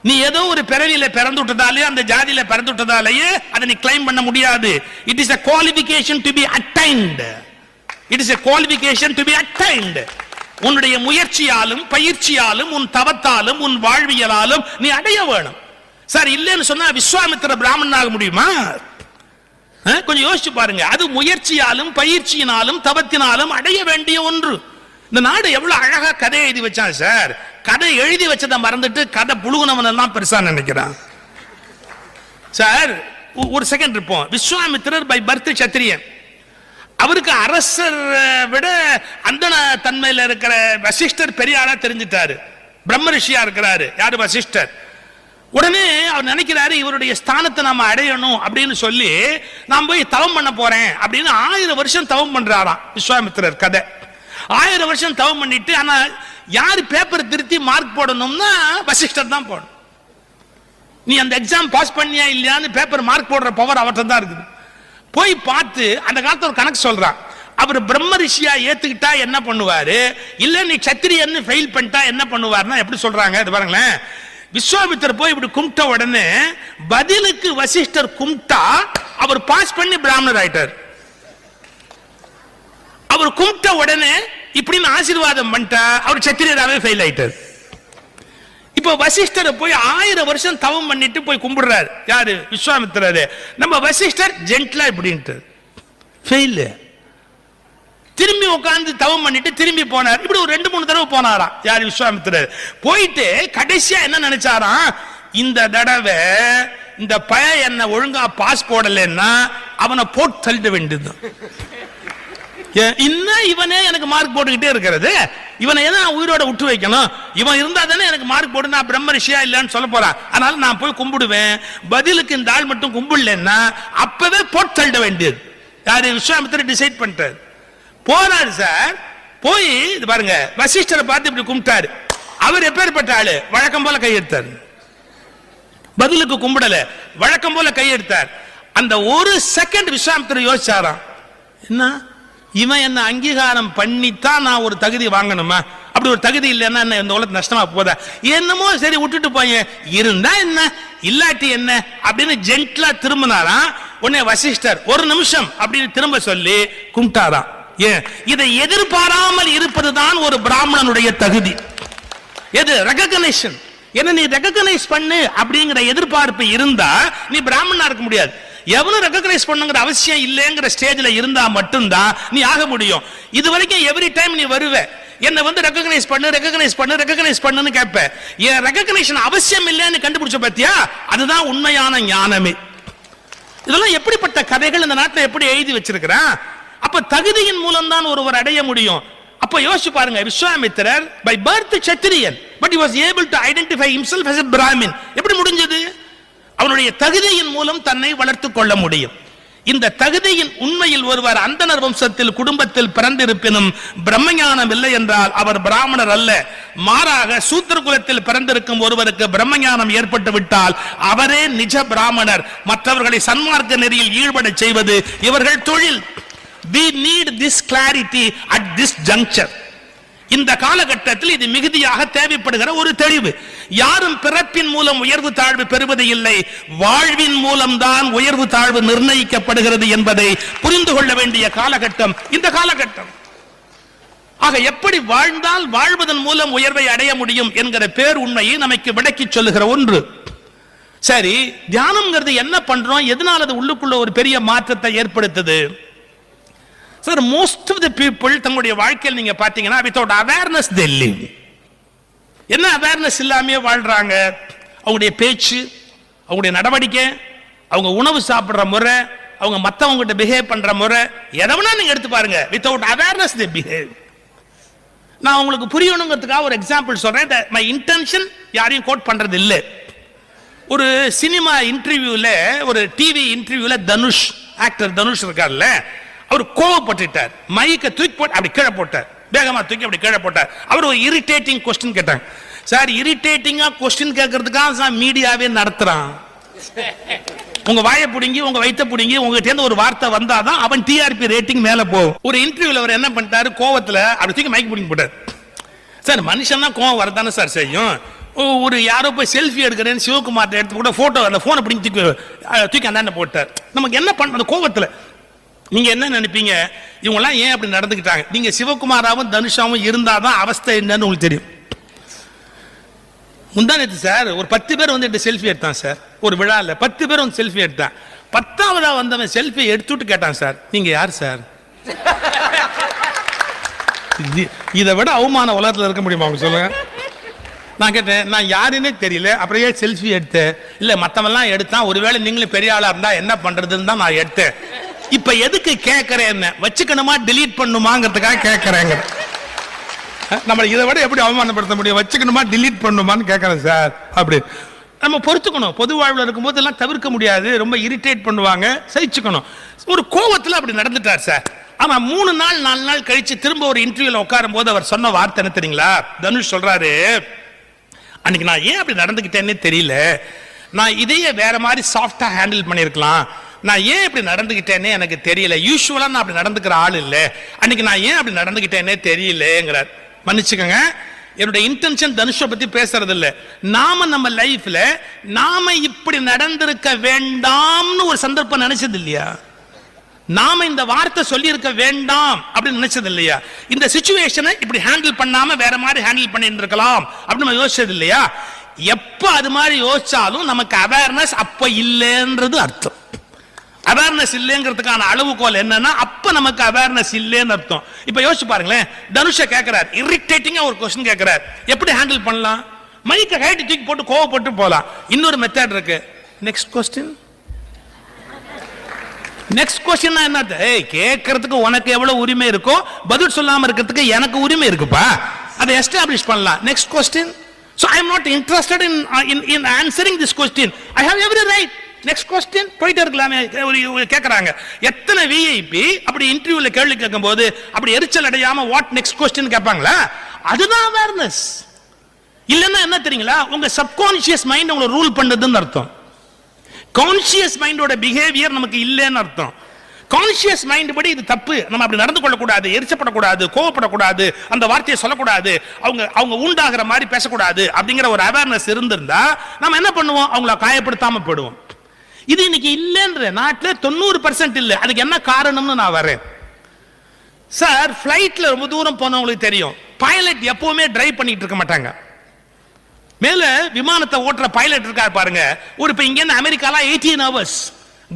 S1: நீ ஏதோ ஒரு பிறவியில பிறந்து விட்டதாலே, அந்த ஜாதியில பிறந்து விட்டதாலேயே அதை நீ கிளைம் பண்ண முடியாது. It is a qualification to be attained. It is a qualification to be attained. உன்னுடைய முயற்சியாலும் பயிற்சியாலும் உன் தவத்தாலும் உன் வாழ்வியலாலும் நீ அடைய வேணும். சார் இல்லைன்னு சொன்னா விஸ்வாமித்திர பிராமணன் ஆக முடியுமா? கொஞ்சம் யோசிச்சு பாருங்க. அது முயற்சியாலும் பயிற்சியினாலும் தவத்தினாலும் அடைய வேண்டிய ஒன்று. இந்த நாடு எவ்வளவு அழகா கதை எழுதி வச்சான் சார். கதை எழுதி வச்சதை மறந்துட்டு கதை புழுகுனவன் எல்லாம் பெருசா நினைக்கிறான் சார். ஒரு செகண்ட் இருப்போம். விஸ்வாமித்திரர் பை பர்த் சத்திரியன். அவருக்கு அரசர் விட அந்தன தன்மையில இருக்கிற வசிஷ்டர் பெரிய ஆளா தெரிஞ்சிட்டாரு. பிரம்ம ரிஷியா இருக்கிறாரு. யாரு? வசிஷ்டர். உடனே அவர் நினைக்கிறாரு இவருடைய ஸ்தானத்தை நாம அடையணும் அப்படின்னு சொல்லி நான் போய் தவம் பண்ண போறேன் அப்படின்னு 1000 வருஷம் தவம் பண்றாராம் விஸ்வாமித்திரர். கதை 1000 வருஷம் தவம் பண்ணிட்டு, ஆனா யாரு பேப்பர் திருத்தி மார்க் போடணும்னா வசிஷ்டர் தான் போடணும். நீ அந்த எக்ஸாம் பாஸ் பண்ணியா இல்லையான்னு பேப்பர் மார்க் போடுற பவர் அவர்கிட்ட தான் இருக்குது. போய் பார்த்து அந்த காலத்துல ஒரு கணக்கு சொல்றான். அவர் பிரம்ம ரிஷியா ஏத்துக்கிட்டா என்ன பண்ணுவாரு, இல்ல நீ சத்திரியன்னு ஃபெயில் பண்ணிட்டா என்ன பண்ணுவாருன்னா எப்படி சொல்றாங்க இது பாருங்களேன். விஸ்வாமித்திரர் போய் இப்படி கும்பிட்ட உடனே பதிலுக்கு வசிஷ்டர் கும்பிட்டா அவர் பாஸ் பண்ணி பிராமணர் ஆயிட்டார். அவர் கும்பிட்ட உடனே இப்படின்னு ஆசீர்வாதம் பண்ணிட்டா அவர் சத்திரியராகவே ஃபெயில் ஆயிட்டார். இப்ப வசிஷ்டரை போய் 1000 வருஷம் தவம் பண்ணிட்டு போய் கும்பிடுறாரு. யாரு? விஸ்வாமித்திரர். நம்ம வசிஷ்டர் ஜென்ட்லா இப்படின்ட்டு ஃபெயில். திரும்பி உட்கார்ந்து தவம் பண்ணிட்டு திரும்பி போனார். இப்படி ஒரு 2-3 தடவை போனாராம். யாரு? விஸ்வாமித்திரர். போயிட்டு கடைசியா என்ன நினைச்சாராம், இந்த தடவை இந்த பய என்ன ஒழுங்கா பாஸ் போடலன்னா அவனை போட்டு தள்ளிட வேண்டியது. இன்னும் இவனே எனக்கு மார்க் போட்டுக்கிட்டே இருக்கிறது, இவனை எதை நான் உயிரோட விட்டு வைக்கணும், இவன் இருந்தா தானே எனக்கு மார்க் போடு, நான் பிரம்ம ரிஷியா இல்லைன்னு சொல்ல போறான், அதனால நான் போய் கும்பிடுவேன், பதிலுக்கு இந்த ஆள் மட்டும் கும்பிடலன்னா அப்பவே போட்டு தள்ளிட வேண்டியது. யாரு? விஸ்வாமித்திரர் டிசைட் பண்ணிட்டார். போறாரு சார். போய் இது பாருங்க, வசிஷ்டரை பார்த்து இப்படி கும்பிட்டாரு. அவர் எப்பேற்பட்ட ஆளு? வழக்கம் போல கையெடுத்தார். பதிலுக்கு கும்பிடல, வழக்கம் போல கையெடுத்தார். அந்த ஒரு செகண்ட் விஸ்வாமித்திரர் யோசிச்சாராம், என்ன இவன் என்ன அங்கீகாரம் பண்ணித்தான் நான் ஒரு தகுதி வாங்கணுமா? அப்படி ஒரு தகுதி இல்லைன்னா என்ன இந்த உலகத்து நஷ்டமா போதா? என்னமோ சரி விட்டுட்டு போய் இருந்தா என்ன இல்லாட்டி என்ன அப்படின்னு ஜென்ட்லா திரும்பினாராம். உடனே வசிஷ்டர் ஒரு நிமிஷம் அப்படின்னு திரும்ப சொல்லி கும்பிட்டாராம். ஏன்? இதை எதிர்பாராமல் இருப்பதுதான் ஒரு பிராமணனுடைய தகுதி. எது? ரெகக்னைசேஷன். என்ன நீ ரெகக்னைஸ் பண்ணு அப்படிங்கிற எதிர்பார்ப்பு இருந்தா நீ பிராமணனா இருக்க முடியாது. எவனும் ரெகக்னைஸ் பண்ணுங்கிற அவசியம் இல்லைங்கிற ஸ்டேஜ்ல இருந்தா மட்டும்தான் நீ ஆக முடியும். இது வரைக்கும் எவ்ரி டைம் நீ வருவ, என்ன வந்து ரெகக்னைஸ் பண்ணு ரெகக்னைஸ் பண்ணு ரெகக்னைஸ் பண்ணுன்னு கேட்ப. என் ரெகக்னைசேஷன் அவசியம் இல்லைன்னு கண்டுபிடிச்ச பத்தியா? அதுதான் உண்மையான ஞானமே. இதெல்லாம் எப்படிப்பட்ட கதைகள் இந்த நாட்டில் எப்படி எழுதி வச்சிருக்கிறான். அப்ப தகுதியின் மூலம் தான் ஒருவர் அடைய முடியும். அப்ப யோசிச்சு பாருங்க, விஸ்வாமித்திரர் பை பர்த் சத்திரியன், but he was able to identify himself as a Brahmin. எப்படி முடிஞ்சது? அவனுடைய தகுதியின் மூலம் தன்னை வளர்த்துக் கொள்ள முடியும். இந்த தகுதியின் உண்மையில் ஒருவர் அந்தணர் வம்சத்தில் குடும்பத்தில் பிறந்திருப்பினும் பிரம்மஞானம் இல்லை என்றால் அவர் பிராமணர் அல்ல. மாறாக சூத்திர குலத்தில் பிறந்திருக்கும் ஒருவருக்கு பிரம்மஞானம் ஏற்பட்டு விட்டால் அவரே நிஜ பிராமணர். மற்றவர்களை சன்மார்க்க நெறியில் ஈடுபட செய்வது இவர்கள் தொழில். We need this clarity at this juncture. இந்த காலகட்டத்தில் இது மிகுதியாக தேவைப்படுகிற ஒரு தெளிவு. யாரும் பிறப்பின் மூலம் உயர்வு தாழ்வு பெறுவது இல்லை, வாழ்வின் மூலம்தான் உயர்வு தாழ்வு நிர்ணயிக்கப்படுகிறது என்பதை புரிந்து கொள்ள வேண்டிய காலகட்டம் இந்த காலகட்டம். ஆக எப்படி வாழ்ந்தால் வாழ்வதன் மூலம் உயர்வை அடைய முடியும் என்கிற பேர் உண்மையை நமக்கு விளக்கி சொல்லுகிற ஒன்று. சரி, தியானம்ங்கிறது என்ன பண்றோம், எதனால அது உள்ளுக்குள்ள ஒரு பெரிய மாற்றத்தை ஏற்படுத்துது? Sir, most of the people தங்களுடைய வாழ்க்கையில் நீங்க பாத்தீங்கன்னா வித்அவுட் அவேர்னஸ் தே லிவ். என்ன அவேர்னஸ் இல்லாமே வாழ்றாங்க? அவங்களுடைய பேச்சு, அவங்களுடைய நடவடிக்கை, அவங்க உணவு சாப்பிடுற முறை, அவங்க மத்தவங்க கிட்ட பிஹேவ் பண்ற முறை, எதவனா நீங்க எடுத்து பாருங்க, வித்அவுட் அவேர்னஸ் தே பிஹேவ். நான் உங்களுக்கு புரியணுங்கிறதுக்காக ஒரு எக்ஸாம்பிள் சொல்றேன். மை இன்டென்ஷன் யாரையும் கோட் பண்றது இல்லை. ஒரு சினிமா இன்டர்வியூல, ஒரு டிவி இன்டர்வியூல தனுஷ், ஆக்டர் தனுஷ் இருக்கார்ல, அவர் கோவப்பட்டுட்டார். மைக்கை தூக்கி போட்டு அப்படி கீழே போட்டார், வேகமா தூக்கி அப்படி கீழே போட்டார். அவர் ஒரு இரிட்டேட்டிங் கொஸ்டின் கேட்டாங்க. சார், இரிட்டேட்டிங்கா கொஸ்டின் கேட்கறதுக்காக மீடியாவே நடத்துறான். உங்க வாயை புடுங்கி, உங்க வயிற்ற புடுங்கி, உங்ககிட்ட இருந்து ஒரு வார்த்தை வந்தாதான் அவன் டிஆர்பி ரேட்டிங் மேல போகும். ஒரு இன்டர்வியூல அவர் என்ன பண்ணிட்டாரு, கோவத்துல அப்படி தூக்கி மைக் புடிங்கி போட்டார். சார், மனுஷன் தான் கோவம் வரதானே சார் செய்யும். ஒரு யாரோ போய் செல்ஃபி எடுக்கிறேன்னு சிவகுமார் எடுத்து கூட போட்டோ, அந்த போனை பிடிச்சி தூக்கி அந்த போட்டார். நமக்கு என்ன பண்ண, அந்த கோவத்துல நீங்க என்ன நினைப்பீங்க, இவங்கெல்லாம் ஏன் அப்படி நடந்துக்கிட்டாங்க? நீங்க சிவகுமாராவும் தனுஷாவும் இருந்தாதான் அவஸ்தை என்னன்னு உங்களுக்கு தெரியும். முந்தானத்து சார் ஒரு 10 பேர் வந்து செல்ஃபி எடுத்தான் சார். ஒரு விழாவில் 10 பேர் வந்து செல்ஃபி எடுத்தான். 10ஆவதா வந்தவன் செல்ஃபி எடுத்துட்டு கேட்டான், சார் நீங்க யார் சார்? இதை விட அவமான உலகத்தில் இருக்க முடியுமா அவங்க சொல்லுங்க? நான் கேட்டேன், நான் யாருன்னே தெரியல, அப்புறம் ஏன் செல்ஃபி எடுத்தேன்? இல்ல மத்தவெல்லாம் எடுத்தான், ஒருவேளை நீங்களும் பெரிய ஆளா இருந்தா என்ன பண்றதுன்னு தான் நான் எடுத்தேன். இப்ப எதுக்கு கேட்கறேன், வச்சுக்கணுமா டிலீட் பண்ணுமாங்கிறதுக்காக கேட்கறேங்க. நம்ம இதை விட எப்படி அவமானப்படுத்த முடியும்? வச்சுக்கணுமா டிலீட் பண்ணுமான்னு கேட்கறேன் சார். அப்படி நம்ம பொறுத்துக்கணும். பொது வாழ்வில் இருக்கும்போது எல்லாம் தவிர்க்க முடியாது, ரொம்ப இரிட்டேட் பண்ணுவாங்க, சகிச்சுக்கணும். ஒரு கோவத்தில் அப்படி நடந்துட்டார் சார். ஆனா 3 நாள் 4 நாள் கழிச்சு திரும்ப ஒரு இன்டர்வியூல உட்காரும் போது அவர் சொன்ன வார்த்தை என்ன தெரியுங்களா? தனுஷ் சொல்றாரு, அன்னைக்கு நான் ஏன் அப்படி நடந்துக்கிட்டேன்னே தெரியல, நான் இதையே வேற மாதிரி சாஃப்டா ஹேண்டில் பண்ணிருக்கலாம், நான் ஏன் இப்படி நடந்துகிட்டேனே எனக்கு தெரியல, யூசுவலா நான் அப்படி நடந்துக்கிற ஆள் இல்ல, அன்னைக்கு நான் ஏன் அப்படி நடந்துகிட்டேனே தெரியலங்கிறார். மன்னிச்சுக்கோங்க, என்னுடைய இன்டென்ஷன் தனுஷை பத்தி பேசுறது இல்ல. நாம நம்ம லைஃப்ல நாம இப்படி நடந்திருக்க வேண்டாம்னு ஒரு சந்தர்ப்பம் நினைச்சது இல்லையா? நாம இந்த வார்த்தை சொல்லி இருக்க வேண்டாம் அப்படின்னு நினைச்சது இல்லையா? இந்த சிச்சுவேஷனை இப்படி ஹேண்டில் பண்ணாம வேற மாதிரி ஹேண்டில் பண்ணிட்டு இருக்கலாம் அப்படின்னு நம்ம யோசிச்சது இல்லையா? எப்ப அது மாதிரி யோசிச்சாலும் நமக்கு அவேர்னஸ் அப்ப இல்லைன்றது அர்த்தம். அவேர்னஸ் இல்லைங்கிறதுக்கான அளவுகோல் என்னன்னா, அப்ப நமக்கு அவேர்னஸ் இல்லைன்னு அர்த்தம். இப்ப யோசிச்சு பாருங்களேன், தனுஷ கேட்கிறார், இரிட்டேட்டிங்கா ஒரு क्वेश्चन கேட்கிறார், எப்படி ஹேண்டில் பண்ணலாம்? மைக்க கைட்டி தூக்கி போட்டு கோவப்பட்டு போலாம். இன்னொரு மெத்தட் இருக்கு, நெக்ஸ்ட் क्वेश्चन. நெக்ஸ்ட் क्वेश्चन என்ன? ஏய், கேட்கறதுக்கு உனக்கு எவ்வளவு உரிமை இருக்கோ பதில் சொல்லாம இருக்கிறதுக்கு எனக்கு உரிமை இருக்குப்பா, அதை எஸ்டாப்லிஷ் பண்ணலாம். Next question. So I am not interested in answering this question. I have every right. Next question. போயிட்டே இருக்கலாமே. கேட்கறாங்க எத்தனை விஐபி அப்படி இன்டர்வியூல கேள்வி கேட்கும் போது அப்படி எரிச்சல் அடையாம வாட் நெக்ஸ்ட் क्वेश्चन கேட்பாங்களா? அதுதான் அவேர்னஸ். இல்லன்னா என்ன தெரியுங்களா, உங்க சப்கான்ஷியஸ் மைண்ட் உங்களை ரூல் பண்ணதுன்னு அர்த்தம். கான்ஷியஸ் மைண்டோட பிஹேவியர் நமக்கு இல்லைன்னு அர்த்தம். கான்ஷியஸ் மைண்ட் படி இது தப்பு, நம்ம அப்படி நடந்து கொள்ளக்கூடாது, எரிச்சப்படக்கூடாது, கோவப்படக்கூடாது, அந்த வார்த்தையை சொல்லக்கூடாது, அவங்க உண்டாகிற மாதிரி பேசக்கூடாது அப்படிங்கிற ஒரு அவேர்னஸ் இருந்திருந்தா நம்ம என்ன பண்ணுவோம், அவங்கள காயப்படுத்தாம போயிடுவோம். இது இன்னைக்கு இல்லைன்ற நாட்டில் 90% இல்லை. அதுக்கு என்ன காரணம்னு நான் வரேன் சார். பிளைட்ல ரொம்ப தூரம் போனவங்களுக்கு தெரியும், பைலட் எப்பவுமே டிரைவ் பண்ணிட்டு இருக்க மாட்டாங்க. மேல விமானத்தை ஓட்டுற பைலட் இருக்காரு பாருங்க, ஒரு இப்ப இங்க இருந்து அமெரிக்கால 18 hours,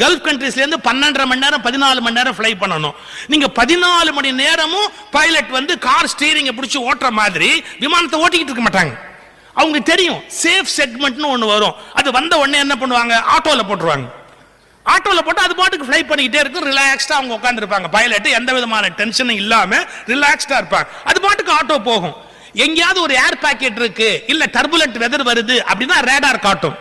S1: கல்ஃப் கண்ட்ரீஸ்ல இருந்து 12.5 மணி நேரம் 14 மணி நேரம் ஃப்ளை பண்ணணும். நீங்க 14 மணி நேரமும் பைலட் வந்து கார் ஸ்டீரிங் பிடிச்சி ஓட்டுற மாதிரி விமானத்தை ஓட்டிக்கிட்டு இருக்க மாட்டாங்க. அவங்களுக்கு தெரியும் சேஃப் செக்மெண்ட்னு ஒன்று வரும், அது வந்த உடனே என்ன பண்ணுவாங்க, ஆட்டோல போட்டுருவாங்க. ஆட்டோல போட்டு அது பாட்டுக்கு ஃப்ளை பண்ணிக்கிட்டே இருக்கும், ரிலாக்ஸ்டா அவங்க உட்காந்துருப்பாங்க. பைலட் எந்த விதமான டென்ஷனும் இல்லாம ரிலாக்ஸ்டா இருப்பாங்க. அது பாட்டுக்கு ஆட்டோ போகும். எங்கேயாவது ஒரு ஏர் பாக்கெட் இருக்கு, இல்ல டர்புலன்ட் வெதர் வருது அப்படின்னா ரேடார் காட்டும்.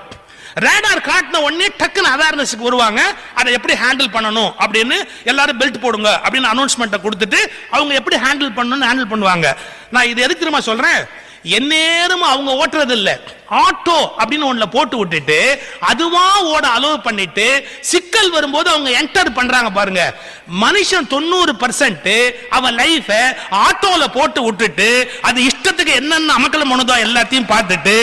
S1: ரேடார் காட்டின உடனே டக்குன்னு அவேர்னஸ்க்கு வருவாங்க, அதை எப்படி ஹேண்டில் பண்ணணும் அப்படின்னு. எல்லாரும் பெல்ட் போடுங்க அப்படின்னு அனௌன்ஸ்மெண்ட்டை கொடுத்துட்டு அவங்க எப்படி ஹேண்டில் பண்ணணும்னு ஹேண்டில் பண்ணுவாங்க. நான் இது எதுக்கு தெரியுமா சொல்றேன், எந்நேரமும் அவங்க ஓட்டுறது இல்ல, ஆட்டோ அப்படின்னு ஒண்ணுல போட்டு விட்டுட்டு அதுவா ஓட அலோவ் பண்ணிட்டு சிக்கல் வரும்போது அவங்க என்டர் பண்றாங்க பாருங்க. மனுஷன் 90% அவன் லைஃப ஆட்டோல போட்டு விட்டுட்டு அது இஷ்டத்துக்கு என்னென்ன அமக்கலம் பண்ணுதோ எல்லாத்தையும் பார்த்துட்டு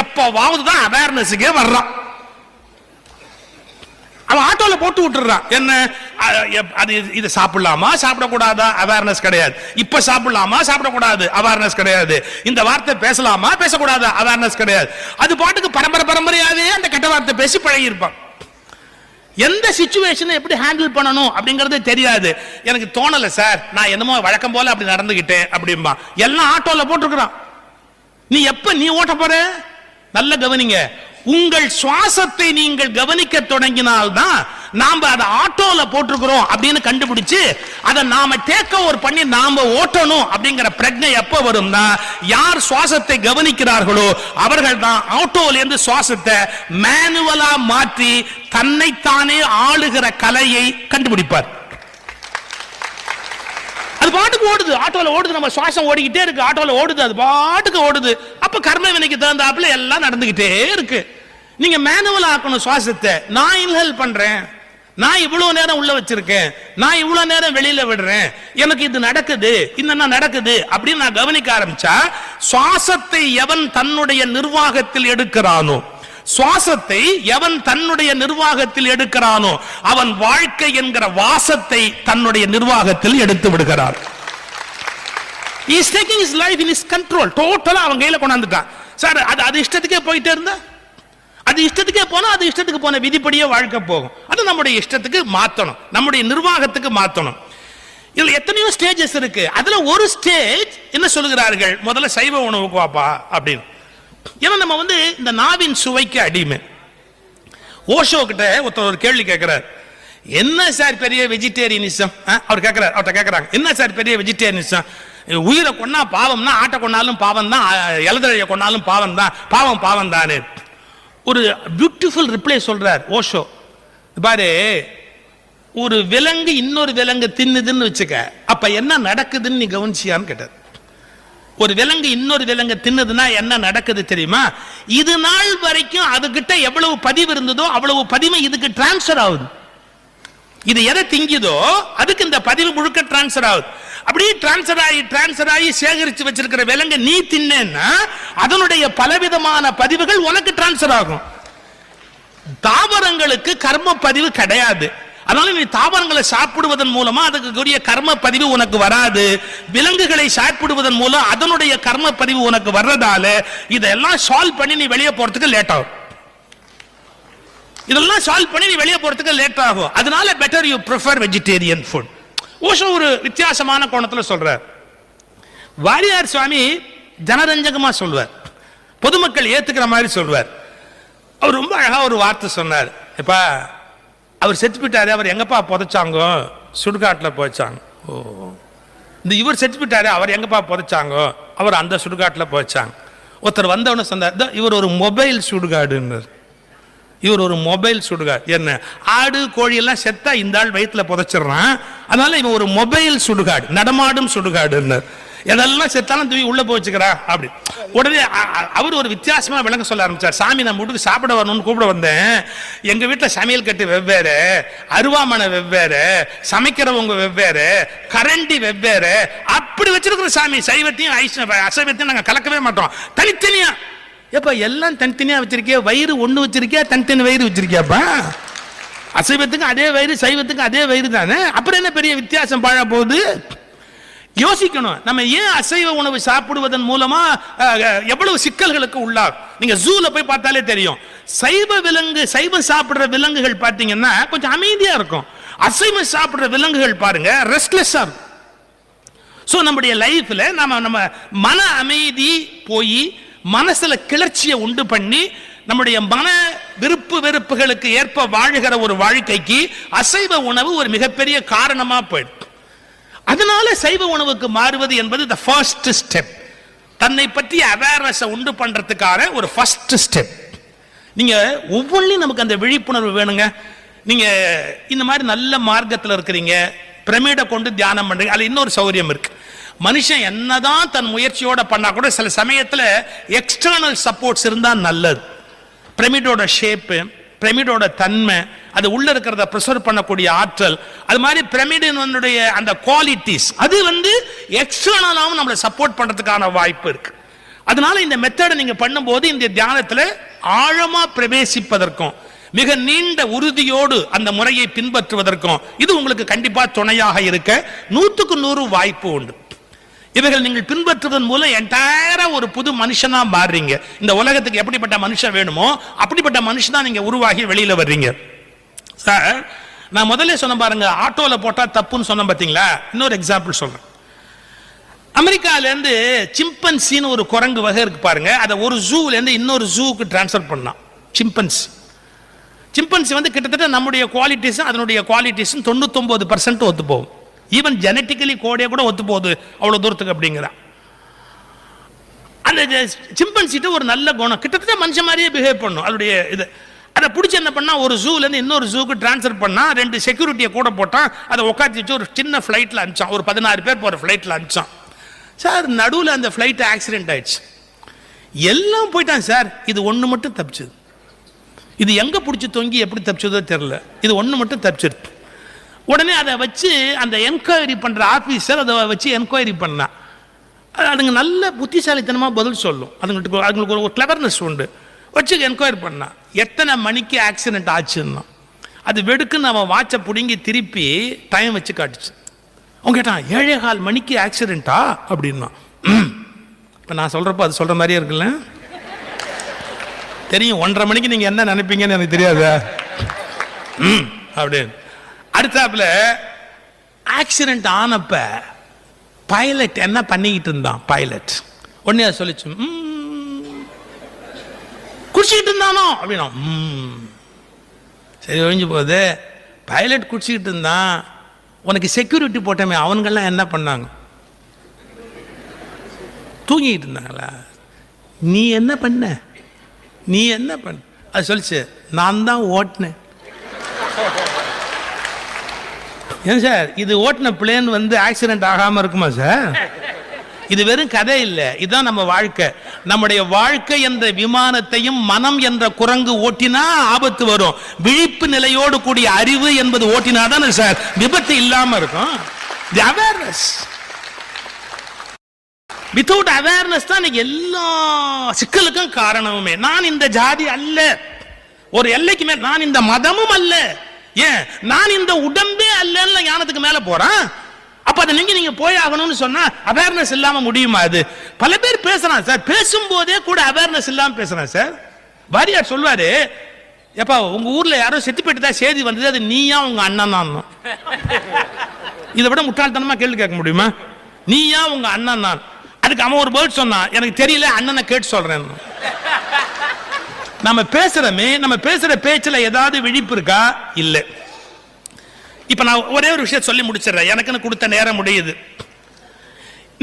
S1: எப்பவாவது தான் அவேர்னஸுக்கே வர்றான். அவன் ஆட்டோல போட்டு விட்டுறான். என்ன அது இது சாப்பிடலாமா சாப்பிடக்கூடாதா அவேர்னஸ் கிடையாது. இப்ப சாப்பிடலாமா சாப்பிடக்கூடாது அவேர்னஸ் கிடையாது. இந்த வார்த்தை பேசலாமா பேசக்கூடாது அவேர்னஸ் கிடையாது. அது பாட்டுக்கு பரம்பரையாவே அந்த கெட்ட வார்த்தை பேசி பழகி இருப்பான். எந்த சிச்சுவேஷனை எப்படி ஹேண்டில் பண்ணணும் அப்படிங்கறது தெரியாது. எனக்கு தோணல சார், நான் என்னமோ வழக்கம் போல அப்படி நடந்துகிட்டேன் அப்படிம்பா. எல்லாம் ஆட்டோல போட்டுருக்கான். நீ எப்ப நீ ஓட்ட போற? நல்ல கவனிங்க. உங்கள் சுவாசத்தை நீங்கள் கவனிக்க தொடங்கினால்தான் நாம அதை ஆட்டோல போட்டிருக்கிறோம் அப்படின்னு கண்டுபிடிச்சு அதை நாம டேக் ஓவர் பண்ணி நாம ஓட்டணும் அப்படிங்கிற பிரஜை எப்ப வரும்னா, யார் சுவாசத்தை கவனிக்கிறார்களோ அவர்கள் தான் ஆட்டோல இருந்து சுவாசத்தை மேனுவலா மாற்றி தன்னைத்தானே ஆளுகிற கலையை கண்டுபிடிப்பார். அது பாட்டுக்கு ஓடுது, ஆட்டோல ஓடுது, நம்ம சுவாசம் ஓடிக்கிட்டே இருக்கு, ஆட்டோல ஓடுது, அது பாட்டுக்கு ஓடுது. அப்ப கர்ம வினைக்கு தகுந்தாப்புல எல்லாம் நடந்துகிட்டே இருக்கு. நீங்க மேனுவல் ஆக்கணும் சுவாசத்தை. நான் இன்ஹேல் பண்றேன், நான் இவ்வளவு நேரம் உள்ள வச்சிருக்கேன், நான் இவ்வளவு நேரம் வெளியில விடுறேன், எனக்கு இது நடக்குது, என்ன நடக்குது அப்படின்னு நான் கவனிக்க ஆரம்பிச்சா, சுவாசத்தை எவன் தன்னுடைய நிர்வாகத்தில் எடுக்கிறானோ, சுவாசத்தை எவன் தன்னுடைய நிர்வாகத்தில் எடுக்கிறானோ அவன் வாழ்க்கை என்கிற வாசத்தை தன்னுடைய நிர்வாகத்தில் எடுத்து விடுகிறார். He is taking his life in his control. டோட்டலா அவன் கையில கொண்டாந்துட்டான். சார் அது இஷ்டத்துக்கே போயிட்டே இருந்தா, அது இஷ்டத்துக்கே போனா அது இஷ்டத்துக்கு போன விதிப்படியே வாழ்க்கை போகும். அது நம்முடைய இஷ்டத்துக்கு மாத்தணும், நம்முடைய நிர்வாகத்துக்கு மாத்தணும். இதுல எத்தனையோ ஸ்டேஜஸ் இருக்கு. அதுல ஒரு ஸ்டேஜ் என்ன சொல்லுகிறார்கள், முதல்ல சைவ உணவுக்கு வாப்பா அப்படின்னு. ஏன்னா நம்ம இந்த நாவின் சுவைக்கு அடிமை. ஓஷோ கிட்ட ஒருத்தர் ஒரு கேள்வி கேட்கிறார், என்ன சார் பெரிய வெஜிடேரியனிசம்? அவர் கேட்கிறார், அவர்கிட்ட கேட்கறாங்க, என்ன சார் பெரிய வெஜிடேரியனிசம்? உயிரை கொன்னா பாவம்னா, ஆட்டை கொண்டாலும் பாவம் தான், எழுதழைய கொண்டாலும் பாவம் தான், பாவம் தானே. ஒரு பியூட்டிஃபுல் ரிப்ளை சொல்றார் ஓஷோ. பாரு, ஒரு விலங்கு இன்னொரு விலங்கு தின்னுதுன்னு வச்சுக்க, அப்ப என்ன நடக்குதுன்னு நீ கவனிச்சியான்னு கேட்டார். ஒரு விலங்கு இன்னொரு விலங்கு தின்னதுன்னா என்ன நடக்குது தெரியுமா? இது நாள் வரைக்கும் அதுகிட்ட எவ்வளவு பதிவு இருந்ததோ அவ்வளவு பதிவு இதுக்கு டிரான்ஸ்பர் ஆகுது. இது எதை திங்குதோ அதுக்கு இந்த பதிவு முழுக்க டிரான்ஸ்பர் ஆகுது. அப்படியே டிரான்ஸ்பர் ஆகி சேகரிச்சு வச்சிருக்கிற விலங்கு நீ தின்னா அதனுடைய பலவிதமான பதிவுகள் உனக்கு டிரான்ஸ்பர் ஆகும். தாவரங்களுக்கு கர்ம பதிவு கிடையாது. அதனால நீ தாவரங்களை சாப்பிடுவதன் மூலமா அதுக்கு கர்ம பதிவு உனக்கு வராது. விலங்குகளை சாப்பிடுவதன் மூலம் அதனுடைய கர்ம பதிவு உனக்கு வர்றதால இதெல்லாம் சால்வ் பண்ணி நீ வெளியே போறதுக்கு லேட் ஆகும். இதெல்லாம் சால்வ் பண்ணி நீ வெளியே போறதுக்கு லேட் ஆகும். அதனால better you prefer vegetarian food. Osho ஒரு வித்தியாசமான கோணத்துல சொல்றார். வாரியார் சுவாமி ஜனரஞ்சகமா சொல்வார், பொதுமக்கள் ஏத்துக்கிற மாதிரி சொல்வார். அவர் ரொம்ப அழகா ஒரு வார்த்தை சொன்னார். இப்ப அவர் செத்து போயிட்டாரு, அவர் எங்கப்பா புதைச்சாங்க? சுடுகாட்டில் புதைச்சாங்க. ஓ, இந்த இவர் செத்து போயிட்டாரு, அவர் எங்கப்பா புதைச்சாங்க? அவர் அந்த சுடுகாட்டில் புதைச்சாங்க. ஒருத்தர் வந்தவன சொன்னார், இவர் ஒரு மொபைல் சுடுகாடுன்னார். இவர் ஒரு மொபைல் சுடுகாடு. என்ன, ஆடு கோழி எல்லாம் செத்தா இந்த ஆள் வயிற்றுல புதைச்சிடறான், அதனால இவன் ஒரு மொபைல் சுடுகாடு, நடமாடும் சுடுகாடுன்னார். எதெல்லாம் செத்தாலும் தூக்கி உள்ள போச்சுக்கிறா அப்படி. உடனே அவர் ஒரு வித்தியாசமா விளங்க சொல்ல ஆரம்பிச்சார். சாமி, நான் வீட்டுக்கு சாப்பிட வரணும்னு கூப்பிட வந்தேன், எங்க வீட்டுல சமையல் கட்டு வெவ்வேறு, அருவாமனை வெவ்வேறு, சமைக்கிறவங்க வெவ்வேறு, கரண்டி வெவ்வேறு, அப்படி வச்சிருக்கிற சாமி. சைவத்தையும் அசைவத்தையும் நாங்க கலக்கவே மாட்டோம், தனித்தனியா. எப்ப எல்லாம் தனித்தனியா வச்சிருக்கிய? வயிறு ஒண்ணு வச்சிருக்கியா, தனித்தனி வயிறு வச்சிருக்கியாப்பா? அசைவத்துக்கும் அதே வயிறு, சைவத்துக்கும் அதே வயிறு தானே, அப்புறம் என்ன பெரிய வித்தியாசம் பாழ போகுது? யோசிக்கணும். நம்ம ஏன் அசைவ உணவு சாப்பிடுவதன் மூலமா எவ்வளவு சிக்கல்களுக்கு உள்ளாகும். நீங்க ஜூல போய் பார்த்தாலே தெரியும். சைவம் சாப்பிடுற விலங்குகள் பாத்தீங்கன்னா கொஞ்சம் அமைதியா இருக்கும். அசைவம் சாப்பிடுற விலங்குகள் பாருங்க ரெஸ்ட்லெஸ்ஸா இருக்கும். சோ நம்முடைய லைஃப்ல நம்ம மன அமைதி போய் மனசுல கிளர்ச்சியை உண்டு பண்ணி நம்முடைய மன விருப்பு வெறுப்புகளுக்கு ஏற்ப வாழுகிற ஒரு வாழ்க்கைக்கு அசைவ உணவு ஒரு மிகப்பெரிய காரணமா போயிடும். அதனால சைவ உணவுக்கு மாறுவது என்பது the first step. தன்னை பற்றி அவேர்னஸ் உண்டு பண்றதுக்கான ஒரு ஃபர்ஸ்ட் ஸ்டெப். நீங்க ஒவ்வொன்றையும் நமக்கு அந்த விழிப்புணர்வு வேணுங்க. நீங்க இந்த மாதிரி நல்ல மார்க்கத்தில் இருக்கிறீங்க, பிரமிடை கொண்டு தியானம் பண்றீங்க, அதுல இன்னொரு சௌகரியம் இருக்கு. மனுஷன் என்னதான் தன் முயற்சியோட பண்ணா கூட சில சமயத்துல எக்ஸ்டர்னல் சப்போர்ட்ஸ் இருந்தா நல்லது. பிரமிடோட ஷேப்பு, பிரமிடோட தன்மை, அது உள்ள இருக்கிறத ப்ரிசர்வ் பண்ணக்கூடிய ஆற்றல், அது மாதிரி பிரமிடினுடைய அந்த குவாலிட்டிஸ், அது எக்ஸ்டர்னலாவும் நம்மளை சப்போர்ட் பண்றதுக்கான வாய்ப்பு இருக்கு. அதனால இந்த மெத்தடை நீங்க பண்ணும்போது இந்த தியானத்துல ஆழமா பிரவேசிப்பதற்கும் மிக நீண்ட உறுதியோடு அந்த முறையை பின்பற்றுவதற்கும் இது உங்களுக்கு கண்டிப்பா துணையாக இருக்க 100% வாய்ப்பு உண்டு. இவைகள் நீங்கள் பின்பற்றுவதன் மூலம் என்டையரா ஒரு புது மனுஷனா மாறுறீங்க. இந்த உலகத்துக்கு எப்படிப்பட்ட மனுஷன் வேணுமோ அப்படிப்பட்ட மனுஷனா நீங்க உருவாகி வெளியில வர்றீங்க. சார், நான் முதல்ல சொன்ன பாருங்க, ஆட்டோல போட்டா தப்புன்னு சொன்ன பாத்தீங்களா? இன்னொரு எக்ஸாம்பிள் சொல்றேன். அமெரிக்கால இருந்து சிம்பன்சின்னு ஒரு குரங்கு வகை இருக்கு பாருங்க, அதை ஒரு ஜூல இருந்து இன்னொரு ஜூக்கு டிரான்ஸ்ஃபர் பண்ணான். சிம்பன்சி வந்து கிட்டத்தட்ட நம்முடைய குவாலிட்டிஸும் அதனுடைய குவாலிட்டிஸும் 99% ஒத்து போகும். ஈவன் ஜெனட்டிக்கலி கோடே கூட ஒத்து போகுது அவ்வளவு தூரத்துக்கு அப்படிங்கிற. அந்த சிம்பன்சிட்ட ஒரு நல்ல குணம், கிட்டத்தட்ட மனுஷன் மாதிரியே பிஹேவ் பண்ணும். அதனுடைய இது அதை பிடிச்சி என்ன பண்ணா, ஒரு ஜூல இருந்து இன்னொரு ஜூக்கு டிரான்ஸ்ஃபர் பண்ணா, 2 செக்யூரிட்டியை கூட போட்டான், அதை உட்காந்து வச்சு ஒரு சின்ன ஃபிளைட்ல அனுப்பிச்சான். ஒரு 16 பேர் போற ஃபிளைட்ல அனுப்பிச்சான். சார், நடுவில் அந்த ஃபிளைட் ஆக்சிடென்ட் ஆயிடுச்சு. எல்லாம் போயிட்டான் சார். இது ஒன்று மட்டும் தப்பிச்சது. இது எங்க பிடிச்சி தொங்கி எப்படி தப்பிச்சதோ தெரியல. இது ஒன்று மட்டும் தப்பிச்சிருக்கு. உடனே அதை வச்சு அந்த என்கொயரி பண்ற ஆபீசர் அதை வச்சு என்கொயரி பண்ணா. அதுங்க நல்ல புத்திசாலித்தனமாக பதில் சொல்லும். அதுங்களுக்கு ஒரு கிளவர்னஸ் உண்டு. வச்சு என்கொயரி பண்ணா எத்தனை மணிக்கு ஆக்சிடென்ட் ஆச்சுன்னா, அது வெடுக்குன்னு அவன் வாட்சை பிடுங்கி திருப்பி டைம் வச்சு காட்டுச்சு. அவங்க கேட்டான், 7:15 மணிக்கு ஆக்சிடென்ட்டா அப்படின்னா. இப்போ நான் சொல்றப்ப அது சொல்ற மாதிரியே இருக்குல்ல? தெரியும் 1:30 மணிக்கு நீங்க என்ன நினைப்பீங்கன்னு எனக்கு தெரியாது அப்படின்னு. அடுத்தாப்புல ஆக்சிடென்ட் ஆனப்ப பைலட் என்ன பண்ணிக்கிட்டு இருந்தான்? பைலட் உடனே சொல்லிச்சு, குடிச்சிக்கிட்டு இருந்தானோ அப்படின்னா. சரி, ஒழிஞ்சு போகுது. பைலட் குடிச்சிக்கிட்டு இருந்தான். உனக்கு செக்யூரிட்டி போட்டமே அவனுங்கெல்லாம் என்ன பண்ணாங்க? தூங்கிட்டு இருந்தாங்களா? நீ என்ன பண்ண? அது சொல்லிச்சு, நான் தான் ஓட்டினேன். ஏன் சார், இது ஓட்டின பிளேன் வந்து ஆக்சிடென்ட் ஆகாம இருக்குமா சார்? இது வெறும் கதை இல்லை, இதுதான் நம்ம வாழ்க்கை. நம்முடைய வாழ்க்கை என்ற விமானத்தையும் மனம் என்ற குரங்கு ஓட்டினா ஆபத்து வரும். விழிப்பு நிலையோடு கூடிய அறிவு என்பது ஓட்டினா தானே சார் விபத்து இல்லாம இருக்கும். அவேர்னஸ், வித்தவுட் அவேர்னஸ் தான் எல்லா சிக்கலுக்கும் காரணமுமே. நான் இந்த ஜாதி அல்ல, ஒரு எல்லைக்கு மேல் நான் இந்த மதமும் அல்ல, ஏன் நான் இந்த உடம்பே அல்ல ஞானத்துக்கு மேல போறேன். அப்ப அதை நீங்க போய் ஆகணும்னு சொன்னா அவேர்னஸ் இல்லாம முடியுமா? அது பல பேர் பேசுறான் சார், பேசும்போதே கூட அவேர்னஸ் இல்லாம பேசுறான் சார். வாரியார் சொல்வாரு, எப்பா உங்க ஊர்ல யாரோ செத்து போயிட்டு தான் செய்தி வந்தது, அது நீயா உங்க அண்ணன் தான். இதை விட முட்டாள்தனமா கேள்வி கேட்க முடியுமா? நீயா உங்க அண்ணன் தான். அதுக்கு அவன் ஒரு வேர்ட் சொன்னான், எனக்கு தெரியல, அண்ணனை கேட்டு சொல்றேன். நம்ம பேசுறமே, நம்ம பேசுற பேச்சுல ஏதாவது விழிப்பு இருக்கா? இல்ல. இப்ப நான் ஒரே ஒரு விஷயம் சொல்லி முடிச்சிடறேன், எனக்குன்னு கொடுத்த நேரம் முடியுது.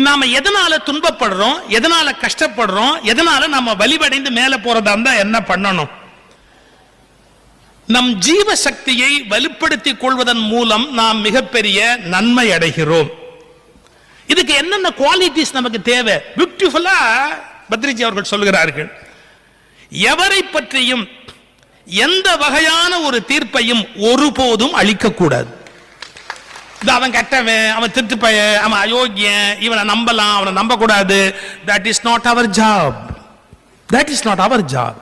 S1: நாம எதனால துன்பப்படுறோம், எதனால கஷ்டப்படுறோம், எதனால நம்ம வலிவடைந்து மேல போறதா இருந்தா என்ன பண்ணணும்? நம் ஜீவ சக்தியை வலுப்படுத்திக் கொள்வதன் மூலம் நாம் மிகப்பெரிய நன்மை அடைகிறோம். இதுக்கு என்னென்ன குவாலிட்டிஸ் நமக்கு தேவை? பியூட்டிஃபுல்லா பத்ரிஜி அவர்கள் சொல்கிறார்கள், எவரை பற்றியும் எந்த வகையான ஒரு தீர்ப்பையும் ஒருபோதும் அளிக்கக்கூடாது. அவன் கெட்டவன், அவன் திருட்டு பையன், அவன் அயோக்கியன், இவனை நம்பலாம், அவனை நம்ப கூடாது. That is not our job. That is not our job.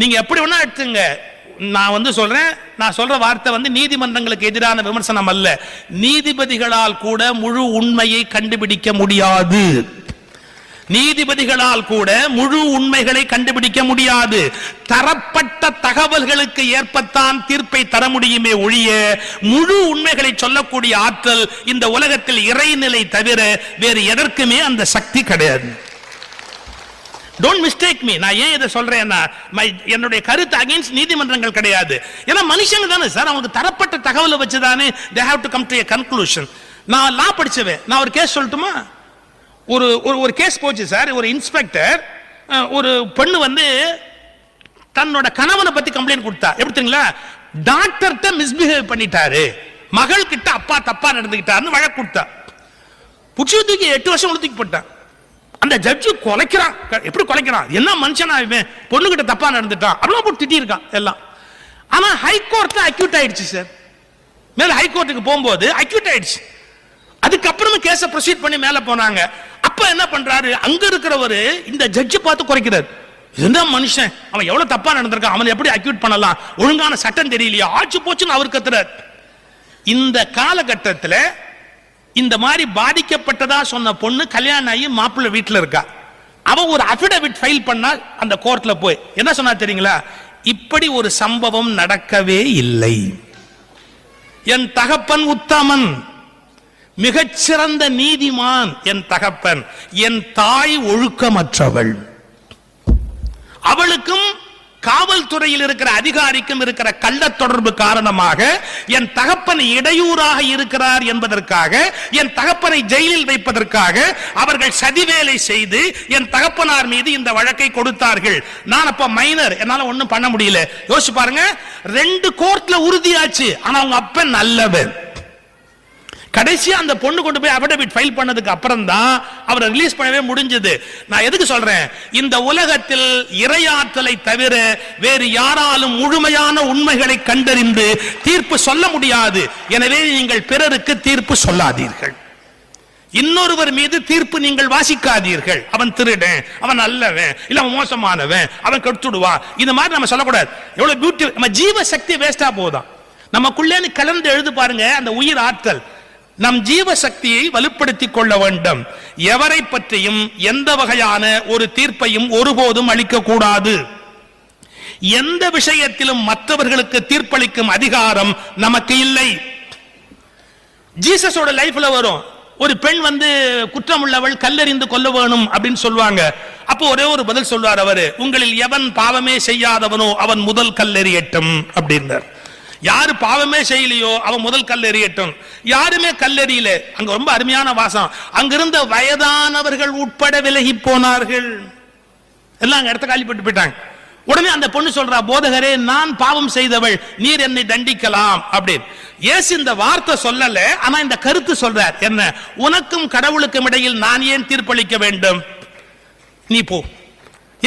S1: நீங்க எப்படி வேணா எடுத்துங்க. நான் சொல்றேன், நான் சொல்ற வார்த்தை நீதிமன்றங்களுக்கு எதிரான விமர்சனம் அல்ல. நீதிபதிகளால் கூட முழு உண்மையை கண்டுபிடிக்க முடியாது. நீதிபதிகளால் கூட முழு உண்மைகளை கண்டுபிடிக்க முடியாது. தரப்பட்ட தகவல்களுக்கு ஏற்பத்தான் தீர்ப்பை தர முடியுமே ஒழிய முழு உண்மைகளை சொல்லக்கூடிய ஆற்றல் இந்த உலகத்தில் இறைநிலை தவிர வேறு எதற்குமே அந்த சக்தி கிடையாது. Don't mistake me. நான் ஏன் இதை சொல்றேன்னா, என்னுடைய கருத்து அகைன்ஸ்ட் நீதிமன்றங்கள் கிடையாது. ஏன்னா மனுஷங்க தானே சார், அவங்க தரப்பட்ட தகவலை வச்சுதானே they have to come to a conclusion. நான் லா படிச்சவன், நான் ஒரு கேஸ் சொல்லட்டுமா? ஒரு கேஸ் போச்சு சார். ஒரு இன்ஸ்பெக்டர் ஒரு பெண்ணு தன்னோட கணவனை பத்தி கம்ப்ளைண்ட் கொடுத்தா. எப்படி தெரியுங்களா? டாக்டர்கிட்ட மிஸ்பிஹேவ் பண்ணிட்டாரு, மகள் கிட்ட அப்பா தப்பா நடந்துக்கிட்டாருன்னு வழக்கு கொடுத்தா. புட்சத்துக்கு 8 வருஷம் உளுத்திக்கு போட்டான். அந்த ஜட்ஜு கொலைக்கிறான். எப்படி கொலைக்கிறான்? என்ன மனுஷனா இவன், பொண்ணு கிட்ட தப்பா நடந்துட்டான் அப்படிலாம் போட்டு திட்டி இருக்கான் எல்லாம். ஆனா ஹைகோர்ட்ல அக்யூட் ஆயிடுச்சு சார். மேல ஹைகோர்ட்டுக்கு போகும்போது அக்யூட் ஆயிடுச்சு. அதுக்கப்புறமா கேஸை ப்ரொசீட் பண்ணி மேல போனாங்க. அப்ப என்ன பண்றாரு, அங்க இருக்கிறவரு இந்த ஜட்ஜை பார்த்து குறைக்கிறார். இதுதான் மனுஷன், அவன் எவ்வளவு தப்பா நடந்திருக்கான், அவனை எப்படி அக்யூட் பண்ணலாம், ஒழுங்கான சட்டம் தெரியலையா, ஆச்சு போச்சுன்னு அவர் கத்துறார். இந்த காலகட்டத்தில் இந்த மாதிரி பாதிக்கப்பட்டதா சொன்ன பொண்ணு கல்யாணம் ஆகி மாப்பிள்ளை வீட்டில் இருக்கா. அவன் ஒரு அபிடவிட் ஃபைல் பண்ணா அந்த கோர்ட்ல போய் என்ன சொன்னா தெரியுங்களா, இப்படி ஒரு சம்பவம் நடக்கவே இல்லை, என் தகப்பன் உத்தமன், மிகச்சிறந்த நீதிமான் என் தகப்பன், என் தாய் ஒழுக்கமற்றவள், அவளுக்கும் காவல்துறையில் இருக்கிற அதிகாரிக்கும் இருக்கிற கள்ள தொடர்பு காரணமாக என் தகப்பன் இடையூறாக இருக்கிறார் என்பதற்காக, என் தகப்பனை ஜெயிலில் வைப்பதற்காக அவர்கள் சதிவேலை செய்து என் தகப்பனார் மீது இந்த வழக்கை கொடுத்தார்கள். நான் அப்ப மைனர், என்னால ஒண்ணும் பண்ண முடியல. யோசிச்சு பாருங்க, 2 கோர்ட்ல உறுதியாச்சு, ஆனா அவங்க அப்பன் நல்லவன். கடைசியா அந்த பொண்ணு கொண்டு போய் அஃபிடவிட் ஃபைல் பண்ணதுக்கு அப்புறம் தான் அவரை ரிலீஸ் பண்ணவே முடிஞ்சது. நான் எதுக்கு சொல்றேன், இந்த உலகத்தில் இறையாற்றலை தவிர வேறு யாராலும் முழுமையான உண்மைகளை கண்டறிந்து தீர்ப்பு சொல்ல முடியாது. எனவே நீங்கள் பிறருக்கு தீர்ப்பு சொல்லாதீர்கள், இன்னொருவர் மீது தீர்ப்பு நீங்கள் வாசிக்காதீர்கள். அவன் திருடன், அவன் நல்லவன், இல்ல அவன் மோசமானவன், அவன் கெடுத்துடுவான், இந்த மாதிரி நம்ம சொல்லக்கூடாது. எவ்வளவு பியூட்டி, நம்ம ஜீவ சக்தி வேஸ்டா போதும். நமக்குள்ளே கலந்து எழுது பாருங்க, அந்த உயிர் ஆற்றல். நம் ஜீவ சக்தியை வலுப்படுத்திக் கொள்ள வேண்டும். எவரை பற்றியும் எந்த வகையான ஒரு தீர்ப்பையும் ஒருபோதும் அளிக்க கூடாது. எந்த விஷயத்திலும் மற்றவர்களுக்கு தீர்ப்பளிக்கும் அதிகாரம் நமக்கு இல்லை. ஜீசஸோட லைஃப்ல வரும், ஒரு பெண் குற்றம் உள்ளவள் கல்லெறிந்து கொல்ல வேணும் அப்படின்னு சொல்லுவாங்க. அப்போ ஒரே ஒரு பதில் சொல்வார் அவரு, உங்களில் எவன் பாவமே செய்யாதவனோ அவன் முதல் கல்லெறியட்டும் அப்படின்னார். யாரு பாவமே செய்யலையோ அவன் முதல் கல்லெறியட்டும். யாருமே கல்லெறியில. அங்க ரொம்ப அருமையான வாசம், அங்கிருந்த வயதானவர்கள் உட்பட விலகி போனார்கள். எல்லாம் அங்க இடத்த காலிப்பட்டு போயிட்டாங்க. உடனே அந்த பொண்ணு சொல்றா, போதகரே நான் பாவம் செய்தவள், நீர் என்னை தண்டிக்கலாம் அப்படின்னு. இயேசு இந்த வார்த்தை சொல்லல, ஆனா இந்த கருத்து சொல்றார். என்ன, உனக்கும் கடவுளுக்கும் இடையில் நான் ஏன் தீர்ப்பளிக்க வேண்டும், நீ போ.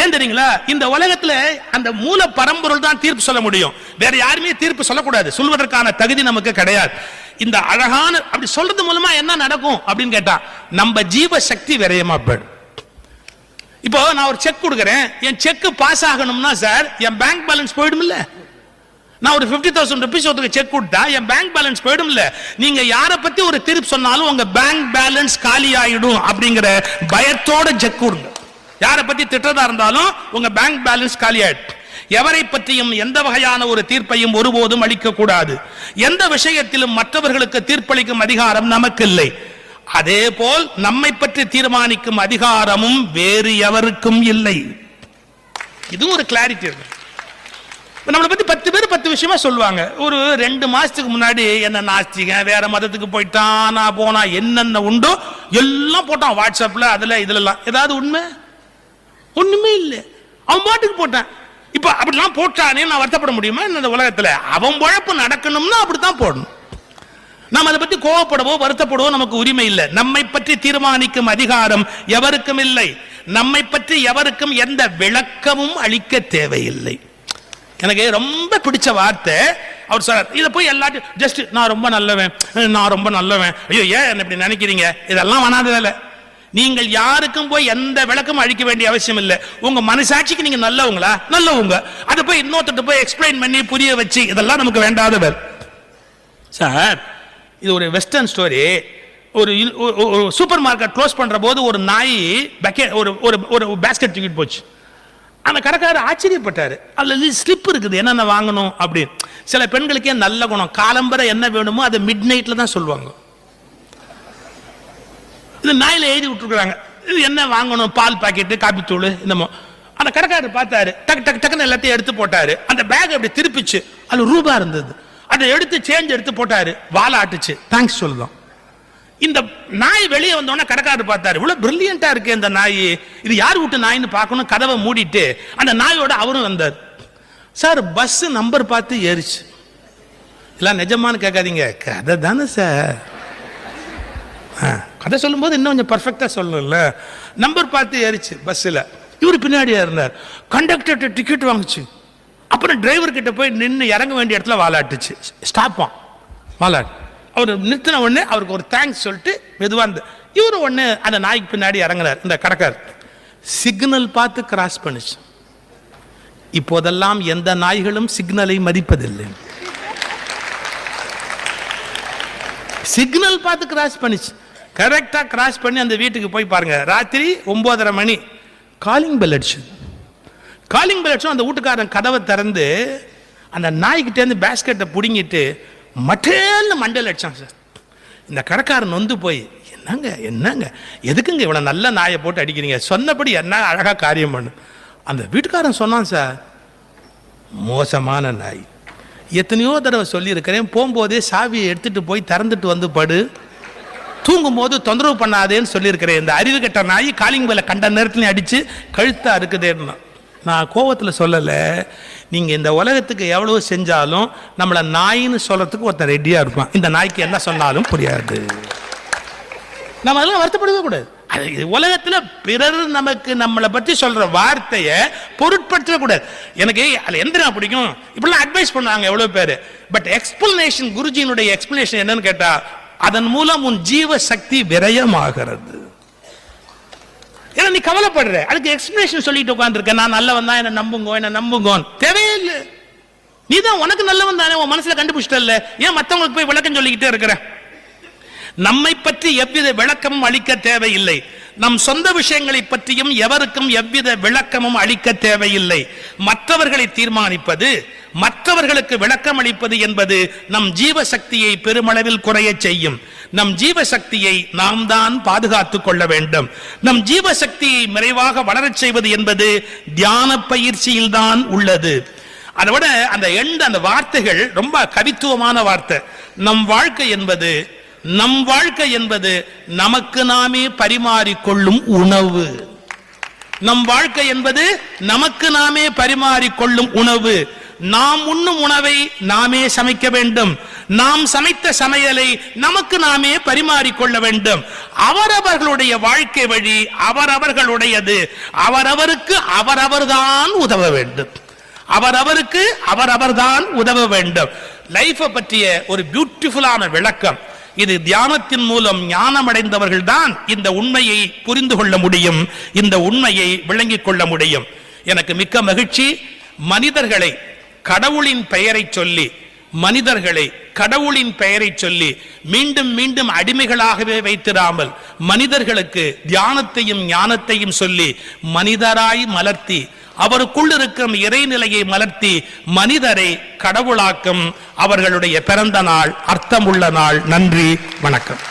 S1: ஏன் தெரியுங்களா, இந்த உலகத்துல அந்த மூல பரம்பொருள் தான் தீர்ப்பு சொல்ல முடியும், வேற யாருமே தீர்ப்பு சொல்லக்கூடாது, சொல்வதற்கான தகுதி நமக்கு கிடையாது. இந்த அழகான அப்படி சொல்றது மூலமா என்ன நடக்கும் அப்படின்னு கேட்டா, நம்ம ஜீவ சக்தி விரயமா போயிடும். இப்போ நான் ஒரு செக் கொடுக்கறேன், என் செக் பாஸ் ஆகணும்னா சார் என் பேங்க் பேலன்ஸ் போயிடும் இல்ல. நான் ஒரு 50,000 rupees ஒருத்தருக்கு செக் கொடுத்தா என் பேங்க் பேலன்ஸ் போயிடும் இல்ல. நீங்க யாரை பத்தி ஒரு தீர்ப்பு சொன்னாலும் உங்க பேங்க் பேலன்ஸ் காலி ஆயிடும் அப்படிங்கிற பயத்தோட செக் கொடுங்க. யாரை பத்தி திட்டதா இருந்தாலும் உங்க பேங்க் பேலன்ஸ் காலி ஆயிடும். எவரை பற்றியும் எந்த வகையான ஒரு தீர்ப்பையும் ஒருபோதும் அளிக்க கூடாது. எந்த விஷயத்திலும் மற்றவர்களுக்கு தீர்ப்பளிக்கும் அதிகாரம் நமக்கு இல்லை. அதே போல் நம்மை பற்றி தீர்மானிக்கும் அதிகாரமும் வேறு எவருக்கும் இல்லை. இது ஒரு கிளாரிட்டி இருக்கு. நம்மளை பத்தி 10 பேர் 10 விஷயமா சொல்லுவாங்க. ஒரு 2 மாசத்துக்கு முன்னாடி என்ன நாஸ்திக, வேற மதத்துக்கு போயிட்டான், நான் போனா என்னென்ன உண்டோ எல்லாம் போட்டான் வாட்ஸ்அப்ல, அதுல இதுல. ஏதாவது உண்மை? ஒண்ணுமே இல்லை. அவன் பாட்டுக்கு போட்டான். இப்ப அப்படிலாம் போட்டானே நான் வருத்தப்பட முடியுமா இந்த உலகத்துல? அவன் உழைப்பு நடக்கணும்னா அப்படித்தான் போடணும். நாம் அதை பத்தி கோவப்படவோ வருத்தப்படவோ நமக்கு உரிமை இல்லை. நம்மை பற்றி தீர்மானிக்கும் அதிகாரம் எவருக்கும் இல்லை. நம்மை பற்றி எவருக்கும் எந்த விளக்கமும் அளிக்க தேவையில்லை. எனக்கு ரொம்ப பிடிச்ச வார்த்தை, அவர் சொல்றார், இதை போய் எல்லாத்தையும் ஜஸ்ட் நான் ரொம்ப நல்லவன், நான் ரொம்ப நல்லவன், ஐயோ ஏன் இப்படி நினைக்கிறீங்க, இதெல்லாம் வனாத வேலை. நீங்கள் யாருக்கும் போய் எந்த விளக்கமும் அளிக்க வேண்டிய அவசியம் இல்லை. உங்க மனசாட்சிக்கு நீங்க நல்லவங்களா, நல்லவங்க, அதை போய் இன்னொருத்த போய் எக்ஸ்பிளைன் பண்ணி புரிய வச்சு இதெல்லாம் நமக்கு வேண்டாதவர். சார், இது ஒரு வெஸ்டர்ன் ஸ்டோரி. ஒரு சூப்பர் மார்க்கெட் க்ளோஸ் பண்ற போது ஒரு நாய் ஒரு பேஸ்கெட் தூக்கிட்டு போச்சு. அந்த கடைக்காரர் ஆச்சரியப்பட்டாரு, அதுல ஸ்லிப் இருக்குது என்னென்ன வாங்கணும் அப்படின்னு. சில பெண்களுக்கே நல்ல குணம், காலம்பரை என்ன வேணுமோ அதை மிட் நைட்ல தான் சொல்லுவாங்க. இது நாயில எழுதி விட்டுருக்காங்க, இது என்ன வாங்கணும், பால் பாக்கெட்டு, காபி தூள், என்னமோ. அந்த கடைக்காரர் பார்த்தாரு, டக்கு டக்கு டக்குன்னு எல்லாத்தையும் எடுத்து போட்டாரு. அந்த பேக் அப்படி திருப்பிச்சு, அது ரூபா இருந்தது, அதை எடுத்து சேஞ்ச் எடுத்து போட்டாரு, வாழை ஆட்டுச்சு, தேங்க்ஸ் சொல்லுதான். இந்த நாய் வெளியே வந்தோடனே கடைக்காரர் பார்த்தாரு, இவ்வளவு பிரில்லியண்டா இருக்கு இந்த நாய், இது யார் வீட்டு நாயின்னு பார்க்கணும். கதவை மூடிட்டு அந்த நாயோட அவரும் வந்தார். சார், பஸ் நம்பர் பார்த்து ஏறிச்சு. எல்லாம் நிஜமானு கேட்காதீங்க, கதை தானே சார். கதை சொல்லும் போது இன்னும் கொஞ்சம் பர்ஃபெக்டா சொல்லணும்ல. நம்பர் பார்த்து ஏறிச்சு பஸ்ஸில். இவரு பின்னாடியா இருந்தார். கண்டக்டர் டிக்கெட் வாங்குச்சு. அப்புறம் டிரைவர் கிட்ட போய் நின்று இறங்க வேண்டிய இடத்துல வாலாட்டுச்சு. ஸ்டாப்பான் வாலாட்டு. அவர் நிறுத்தின உடனே அவருக்கு ஒரு தேங்க்ஸ் சொல்லிட்டு மெதுவா இருந்து இவரு ஒன்று அந்த நாய்க்கு பின்னாடி இறங்குறார். இந்த கடைக்கார் சிக்னல் பார்த்து கிராஸ் பண்ணிச்சு. இப்போதெல்லாம் எந்த நாய்களும் சிக்னலை மதிப்பதில்லை. சிக்னல் பார்த்து கிராஸ் பண்ணிச்சு. கரெக்டா கிராஸ் பண்ணி அந்த வீட்டுக்கு போய் பாருங்க, ராத்திரி 9:30 மணி காலிங் பெல் அடிச்சு. காலிங் பெல் அடிச்சோம். அந்த வீட்டுக்காரன் கதவை திறந்து அந்த நாய்கிட்டேருந்து பேஸ்கெட்டை பிடுங்கிட்டு மட்டேல்னு மண்டையில் அடிச்சான் சார். இந்த கடைக்காரன் நொந்து போய், என்னங்க என்னங்க எதுக்குங்க இவனை நல்ல நாயை போட்டு அடிக்கிறீங்க, சொன்னபடி என்ன அழகாக காரியம் பண்ணு. அந்த வீட்டுக்காரன் சொன்னான், சார் மோசமான நாய், எத்தனையோ தடவை சொல்லியிருக்கிறேன், போகும்போதே சாவியை எடுத்துட்டு போய் திறந்துட்டு வந்து படு, தூங்கும் போது தொந்தரவு பண்ணாதேன்னு சொல்லியிருக்கிறேன். இந்த அறிவு கட்ட நாய் காலிங் பெல்லை கண்ட நேரத்துலையும் அடித்து கழுத்தா இருக்குதேன்னு. நான் கோவத்தில் சொல்லலை, நீங்கள் இந்த உலகத்துக்கு எவ்வளோ செஞ்சாலும் நம்மளை நாயின்னு சொல்கிறதுக்கு ஒருத்தன் ரெடியாக இருப்பான். இந்த நாய்க்கு என்ன சொன்னாலும் புரியாது. நம்ம அதெல்லாம் வருத்தப்படவே கூடாது. அது உலகத்தில் பிறர் நமக்கு நம்மளை பற்றி சொல்கிற வார்த்தையை பொருட்படுத்தவே கூடாது. எனக்கு அதில் எந்த பிடிக்கும், இப்படிலாம் அட்வைஸ் பண்ணுவாங்க எவ்வளோ பேர். பட் எக்ஸ்பிளனேஷன், குருஜியினுடைய எக்ஸ்பிளனேஷன் என்னன்னு கேட்டால், அதன் மூலம் உன் ஜீவ சக்தி விரயமாகிறது. ஏன்னா நீ கவலைப்படுற, அதுக்கு எக்ஸ்பிளனேஷன் சொல்லிட்டு உட்காந்துருக்க, நான் நல்லவன் தான், என்ன நம்புங்க என்ன நம்புங்க, தேவையில்லை. நீ தான் உனக்கு நல்லவன் தானே, உன் மனசுல கண்டுபிடிச்சிட்டல்ல, ஏன் மற்றவங்களுக்கு போய் விளக்கம் சொல்லிக்கிட்டே இருக்கிற? நம்மை பற்றி எவ்வித விளக்கமும் அளிக்க தேவையில்லை. நம் சொந்த விஷயங்களை பற்றியும் எவருக்கும் எவ்வித விளக்கமும் அளிக்க தேவையில்லை. மற்றவர்களை தீர்மானிப்பது, மற்றவர்களுக்கு விளக்கம் அளிப்பது என்பது நம் ஜீவசக்தியை பெருமளவில் குறைய செய்யும். நம் ஜீவசக்தியை நாம் தான் பாதுகாத்துக் கொள்ள வேண்டும். நம் ஜீவசக்தியை நிறைவாக வளரச் செய்வது என்பது தியான பயிற்சியில் தான் உள்ளது. அதை விட அந்த வார்த்தைகள் ரொம்ப கவித்துவமான வார்த்தை. நம் வாழ்க்கை என்பது நமக்கு நாமே பரிமாறிக்கொள்ளும் உணவு. நம் வாழ்க்கை என்பது நமக்கு நாமே பரிமாறிக்கொள்ளும் உணவு. நாம் உண்ணும் உணவை நாமே சமைக்க வேண்டும். நாம் சமைத்த சமையலை நமக்கு நாமே பரிமாறிக்கொள்ள வேண்டும். அவரவர்களுடைய வாழ்க்கை வழி அவரவர்களுடையது. அவரவருக்கு அவரவர்தான் உதவ வேண்டும். அவரவருக்கு அவரவர்தான் உதவ வேண்டும். லைஃபை பற்றிய ஒரு பியூட்டிஃபுல்லான விளக்கம் இது. தியானத்தின் மூலம் ஞானம் அடைந்தவர்கள் தான் இந்த உண்மையை புரிந்து கொள்ள முடியும், இந்த உண்மையை விளங்கிக் கொள்ள முடியும். எனக்கு மிக்க மகிழ்ச்சி. மனிதர்களை கடவுளின் பெயரை சொல்லி, மனிதர்களை கடவுளின் பெயரை சொல்லி மீண்டும் மீண்டும் அடிமைகளாகவே வைத்திராமல், மனிதர்களுக்கு தியானத்தையும் ஞானத்தையும் சொல்லி மனிதராய் மலர்த்தி, அவருக்குள் இருக்கும் இறைநிலையை மலர்த்தி மனிதரை கடவுளாக்கும் அவர்களுடைய பிறந்த நாள், அர்த்தமுள்ள நாள். நன்றி, வணக்கம்.